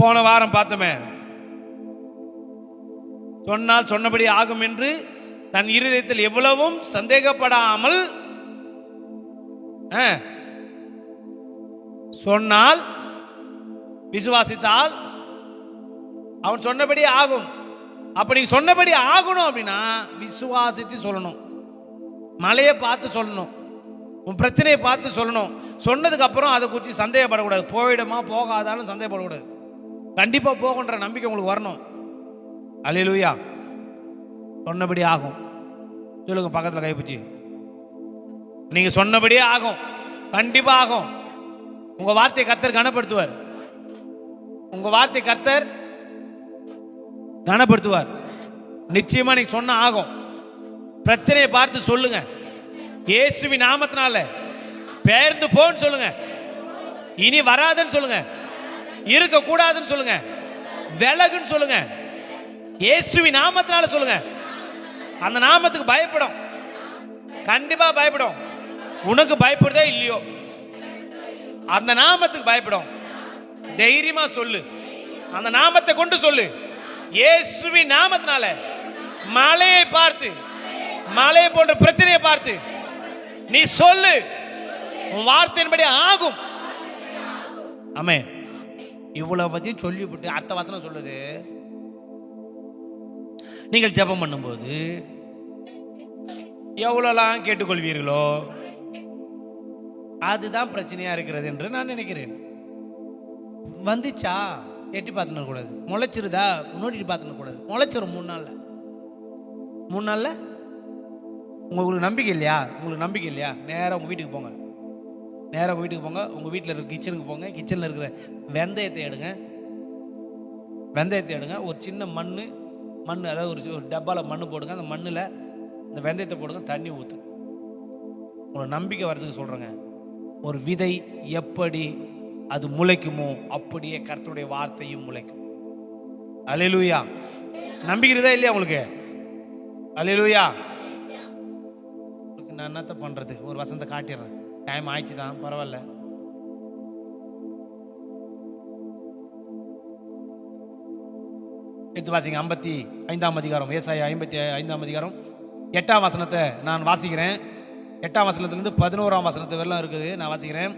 போன வாரம் பார்த்தோமே, சொன்னால் சொன்னபடி ஆகும் என்று தன் இருதயத்தில் எவ்வளவும் சந்தேகப்படாமல் சொன்னால், விசுவாசித்தால் அவன் சொன்னபடி ஆகும். அப்ப நீ சொன்னபடி ஆகணும் அப்படின்னா விசுவாசித்து சொல்லணும். மலையை பார்த்து சொல்லணும், உன் பிரச்சனையை பார்த்து சொல்லணும். சொன்னதுக்கு அப்புறம் அதை குறித்து சந்தேகப்படக்கூடாது. போயிடுமா போகாதாலும் சந்தேகப்படக்கூடாது. கண்டிப்பா போகுன்ற நம்பிக்கை உங்களுக்கு வரணும். அல்லேலூயா. சொன்னபடி ஆகும். சொல்லுங்க பக்கத்துல கைப்பிச்சு, நீங்க சொன்னபடியே ஆகும். கண்டிப்பா ஆகும். உங்க வார்த்தையை கர்த்தர் கனப்படுத்துவார். உங்க வார்த்தை கர்த்தர் கனப்படுத்துவார். நிச்சயமா நீங்க சொன்ன ஆகும். பிரச்சனையை பார்த்து சொல்லுங்க. இயேசுவின் நாமத்தினால பெயர்ந்து போன்னு சொல்லுங்க. இனி வராதுன்னு சொல்லுங்க. இருக்க கூடாதுன்னு சொல்லுங்க. விலகுன்னு சொல்லுங்க. இயேசுவின் நாமத்தினால சொல்லுங்க. அந்த நாமத்துக்கு பயப்படும். கண்டிப்பா பயப்படும். உனக்கு பயப்படுதே இல்லையோ, அந்த நாமத்துக்கு பயப்படும். தைரியமா சொல்லு. அந்த நாமத்தை கொண்டு சொல்லு. இயேசுவின் நாமத்தினால மலையை பார்த்து, மலையை போன்ற பிரச்சனையை பார்த்து நீ சொல்லு, உன் வார்த்தையின்படி ஆகும். ஆமென். இவ்வளவு பத்தியும் சொல்லிவிட்டு அடுத்த வசனம் சொல்லுது, நீங்கள் ஜெபம் பண்ணும்போது எவ்வளவுலாம் கேட்டுக்கொள்வீர்களோ அதுதான் பிரச்சனையா இருக்கிறது என்று நான் நினைக்கிறேன். வந்துச்சா எட்டி பார்த்துன கூடாது, முளைச்சிருதா நோட்டிட்டு பார்த்துன கூடாது. முளைச்சிரும் 3 நாள்ல. உங்களுக்கு நம்பிக்கை இல்லையா? உங்களுக்கு நம்பிக்கை இல்லையா? நேராக உங்கள் வீட்டுக்கு போங்க. நேராக உங்கள் வீட்டுக்கு போங்க. உங்கள் வீட்டில் இருக்க கிச்சனுக்கு போங்க. கிச்சனில் இருக்கிற வெந்தயத்தை எடுங்க. வெந்தயத்தை எடுங்க. ஒரு சின்ன மண், அதாவது ஒரு டப்பாவில் மண் போடுங்க. அந்த மண்ணில் இந்த வெந்தயத்தை போடுங்க. தண்ணி ஊற்று. உங்களுக்கு நம்பிக்கை வர்றதுக்கு சொல்கிறேங்க. ஒரு விதை எப்படி அது முளைக்குமோ அப்படியே கர்த்தருடைய வார்த்தையும் முளைக்கும். அல்லேலூயா. நம்பிக்கிறதா இல்லையா உங்களுக்கு? அல்லேலூயா. நான் என்னத்த பண்றது? ஒரு வசனத்தை காட்டிடுறேன். டைம் ஆயிடுச்சு தான், பரவாயில்ல. எடுத்து வாசிங்க. 55ஆம் அதிகாரம், ஏசாயா 55ஆம் அதிகாரம் 8ஆம் வசனத்தை நான் வாசிக்கிறேன். 8ஆம் வசனத்திலிருந்து 11ஆம் வசனத்து வரலாம் இருக்குது. நான் வாசிக்கிறேன்.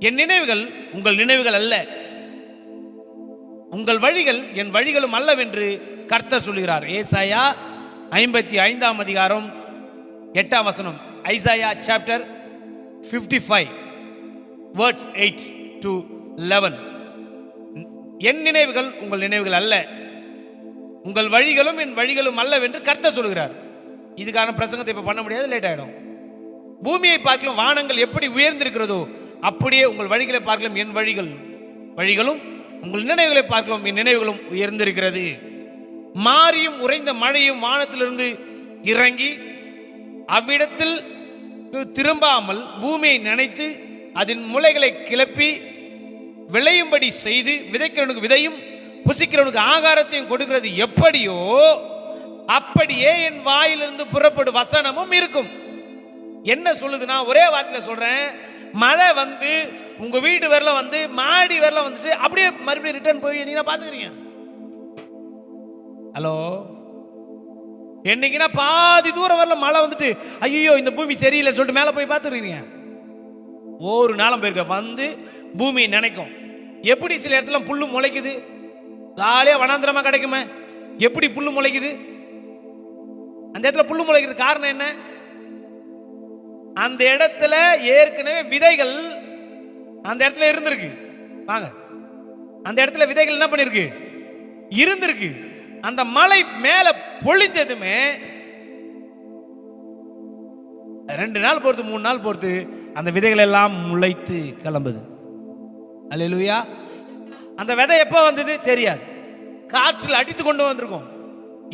என் நினைவுகள் உங்கள் நினைவுகள் அல்ல, உங்கள் வழிகள் என் வழிகளும் அல்லவென்று கர்த்தர் சொல்கிறார். ஏசாயா 55ஆம் அதிகாரம் 8ஆம் வசனம். Isaiah chapter 55 words 8 to 11. என் நினைவுகள் உங்கள் நினைவுகள் அல்ல, உங்கள் வழிகளும் என் வழிகளும் அல்லவென்று கர்த்தர் சொல்கிறார். இதுக்கான பிரசங்கத்தை இப்ப பண்ண முடியாது, லேட் ஆயிடும். பூமியை பார்க்கலாம் வானங்கள் எப்படி உயர்ந்திருக்கிறதோ அப்படியே உங்கள் வழிகளை பார்க்கலாம் என் வழிகளும் உங்கள் நினைவுகளை பார்க்கலாம் என் நினைவுகளும் உயர்ந்திருக்கிறது. மாரியும் உறைந்த மழையும் வானத்திலிருந்து இறங்கி அவ்விடத்தில் திரும்பாமல் பூமியை நனைத்து அதன் முளைகளை கிளப்பி விளையும்படி செய்து விதைக்கிறவனுக்கு விதையும் புசிக்கிறவனுக்கு ஆகாரத்தையும் கொடுக்கிறது எப்படியோ அப்படியே என் வாயிலிருந்து புறப்படும் வசனமும் இருக்கும். என்ன சொல்லுதுன்னா, ஒரே வார்த்தையில சொல்றேன். மழை வந்து உங்க வீடு வரல வந்து மாடி வரல வந்துட்டு அப்படியே மறுபடியும் ரிட்டர்ன் போய் நீங்க பாத்துக்கிறீங்க. ஹலோ, என்னைக்குன்னா பாதி தூரம் வரல மழை வந்துட்டு ஐயோ இந்த பூமி சரியில்லை சொல்லிட்டு மேலே போய் பார்த்துருக்கீங்க. ஒரு நாளும் போயிருக்க வந்து பூமியை நினைக்கும். எப்படி சில இடத்துல புல்லு முளைக்குது, காலியா வனாந்திரமா கிடைக்குமே, எப்படி புல்லு முளைக்குது? அந்த இடத்துல புல்லு முளைக்கிறது காரணம் என்ன? அந்த இடத்துல ஏற்கனவே விதைகள் அந்த இடத்துல இருந்திருக்கு. வாங்க, அந்த இடத்துல விதைகள் என்ன பண்ணிருக்கு? இருந்திருக்கு. அந்த மலை மேல பொழிஞ்சதுமே 2 நாள் பொறுத்து 3 நாள் பொறுத்து அந்த விதைகள் எல்லாம் முளைத்து கிளம்புது. அல்லேலூயா. அந்த விதை எப்ப வந்தது தெரியாது. காற்றில் அடித்து கொண்டு வந்திருக்கும்,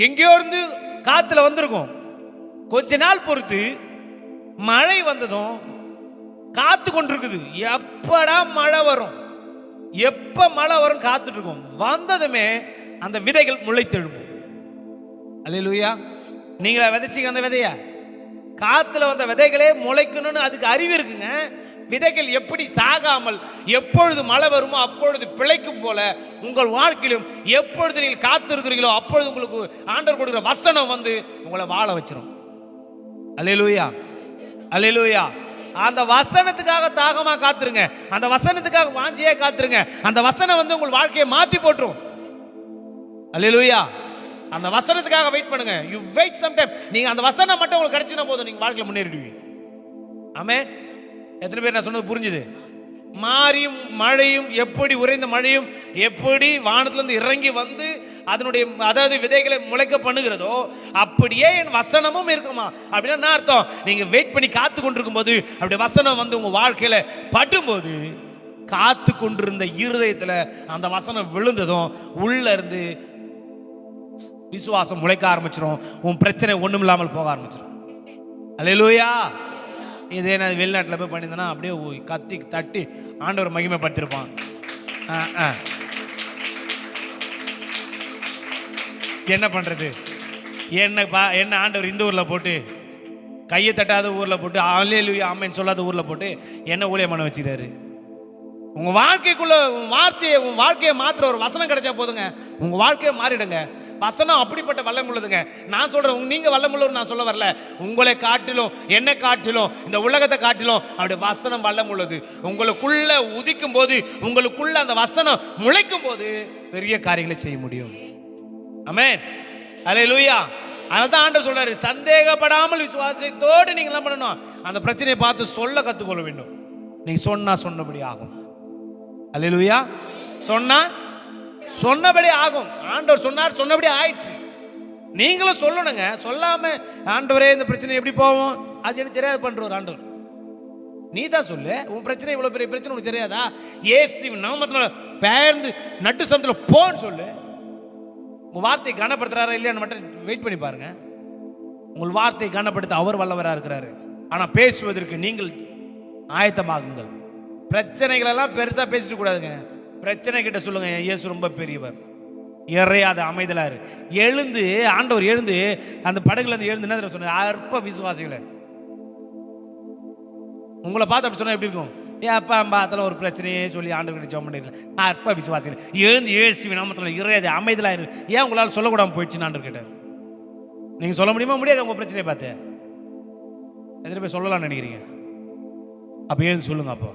எங்கேயோ இருந்து காத்துல வந்திருக்கும். கொஞ்ச நாள் பொறுத்து மழை வந்ததும் காத்து கொண்டிருக்குது. எப்படா மழை வரும், எப்ப மழை வரும் காத்துட்டு இருக்கும். வந்ததுமே அந்த விதைகள் முளைத்தெழும்பும். அல்லேலூயா. நீங்களா விதைச்சிங்க அந்த விதைய? காத்துல வந்த விதைகளே முளைக்கணும்னு அதுக்கு அறிவு இருக்குங்க. விதைகள் எப்படி சாகாமல் எப்பொழுது மழை வருமோ அப்பொழுது பிழைக்கும் போல உங்கள் வாழ்க்கையிலும் எப்பொழுது நீங்கள் காத்து இருக்கிறீங்களோ அப்பொழுது உங்களுக்கு ஆண்டவர் கொடுக்கிற வசனம் வந்து உங்களை வாழ வச்சிரும். அல்லேலூயா, அல்லேலூயா. அந்த வசனத்துக்காக தாகமா காத்துருங்க, அந்த வசனத்துக்காக வாஞ்சியே காத்துருங்க. அந்த வசனம் வந்து உங்கள் வாழ்க்கையை மாத்தி போட்டுரும். அல்லேலூயா. அந்த வசனத்துக்காக வெயிட் பண்ணுங்க. You wait some time. நீங்க அந்த வசனம் மட்டும் உங்களுக்கு கிடைச்சினா போதும், நீங்க வாழ்க்கையில முன்னேறிடுவீங்க. ஆமென். எத்தனை பேர் நான் சொன்னது புரிஞ்சுது? மாரியும் மழையும் எப்படி உறைந்த மழையும் எப்படி வானத்திலிருந்து இறங்கி வந்து அதனுடைய அதாவது விதைகளை முளைக்க பண்ணுகிறதோ அப்படியே என் வசனமும் இருக்குமா. அப்படின்னா என்ன அர்த்தம்? நீங்க வெயிட் பண்ணி காத்து கொண்டிருக்கும் போது அப்படி வசனம் வந்து உங்க வாழ்க்கையில படும்போது காத்து கொண்டிருந்த இருதயத்துல அந்த வசனம் விழுந்ததும் உள்ள இருந்து விசுவாசம் முளைக்க ஆரம்பிச்சிடும். உன் பிரச்சனை ஒண்ணும் இல்லாமல் போக ஆரம்பிச்சிடும். அல்லேலூயா. இதே நான் வெளிநாட்டில் போய் பண்ணியிருந்தேன்னா அப்படியே கத்தி தட்டி ஆண்டவர் மகிமைப்படுத்திருப்பான். என்ன பண்றது? என்ன ஆண்டவர் இந்த ஊர்ல போட்டு கையை தட்டாத ஊர்ல போட்டு அல்லேலூயா ஆமென் சொல்லாத ஊர்ல போட்டு என்ன ஊழியம் பண்ண வச்சுக்கிறாரு. உங்க வாழ்க்கைக்குள்ள உன் வாழ்க்கையை மாத்திர ஒரு வசனம் கிடைச்சா போதுங்க, உங்க வாழ்க்கையை மாறிடுங்க. வசனம் அப்படிப்பட்ட வல்லமை உள்ளதுங்க. நான் சொல்றேன், நீங்க வல்லமுள்ளவர் நான் சொல்ல வரல. உங்களை காட்டிலும், என்னை காட்டிலும், இந்த உலகத்தை காட்டிலும் அப்படி வசனம் வல்லம் உள்ளது. உங்களுக்குள்ள உதிக்கும் போது, உங்களுக்குள்ள அந்த வசனம் முளைக்கும் போது பெரிய காரியங்களை செய்ய முடியும். ஆமென், அல்லேலூயா. அதனால ஆண்டவர் சொல்றாரு, சந்தேகப்படாமல் விசுவாசத்தோடு நீங்க என்ன பண்ணணும், அந்த பிரச்சனையை பார்த்து சொல்ல கத்துக்கொள்ள வேண்டும். நீங்க சொன்னா சொன்னபடி ஆகும். அல்லேலூயா. சொன்னா சொன்னபடி ஆகும். ஆண்டவர் சொன்னார், சொன்னபடி ஆயிடுச்சு. நீங்களும் சொல்லணுங்க. சொல்லாம ஆண்டவரே இந்த பிரச்சனை எப்படி போவோம், அது எனக்கு தெரியாது பண்றவர் ஆண்டவர். நீ தான் சொல்லு, உன் பிரச்சனை இவ்வளவு பெரிய பிரச்சனை உனக்கு தெரியாதா? இயேசுவின் நாமத்தினால பெயர்ந்து நட்டு சமத்துல போன்னு சொல்லு. உங்க வார்த்தையை கனப்படுத்துறாரா இல்லையான்னு மட்டும் வெயிட் பண்ணி பாருங்க. உங்கள் வார்த்தையை கனப்படுத்த அவர் வல்லவராக இருக்கிறாரு. ஆனா பேசுவதற்கு நீங்கள் ஆயத்தமாகுங்கள். பிரச்சனைகள் எல்லாம் பெருசா பேசிட்டு கூடாதுங்க. பிரச்சனை கிட்ட சொல்லுங்க, இயேசு ரொம்ப பெரியவர், இறையாத அமைதலாரு. எழுந்து ஆண்டவர் எழுந்து அந்த படகுல இருந்து எழுந்து என்ன சொன்னார், அற்ப விசுவாசிகளை. உங்களை பார்த்து அப்படி சொன்னா எப்படி இருக்கும்? அப்பா பார்த்தாலும் ஒரு பிரச்சனையே சொல்லி ஆண்டவர் ஜெபம் பண்ணிடல. அற்ப விசுவாசிகள் எழுந்து இயேசுவின் நாமத்தில் இறையாத அமைதலாரு. ஏன் உங்களால் சொல்லக்கூடாம போயிடுச்சுன்னு ஆண்டவர் கேட்டார். நீங்க சொல்ல முடியுமா? முடியாது. உங்க பிரச்சனையை பார்த்து எத்தனை பேர் சொல்லலாம்னு நினைக்கிறீங்க? அப்ப எழுந்து சொல்லுங்க. அப்போ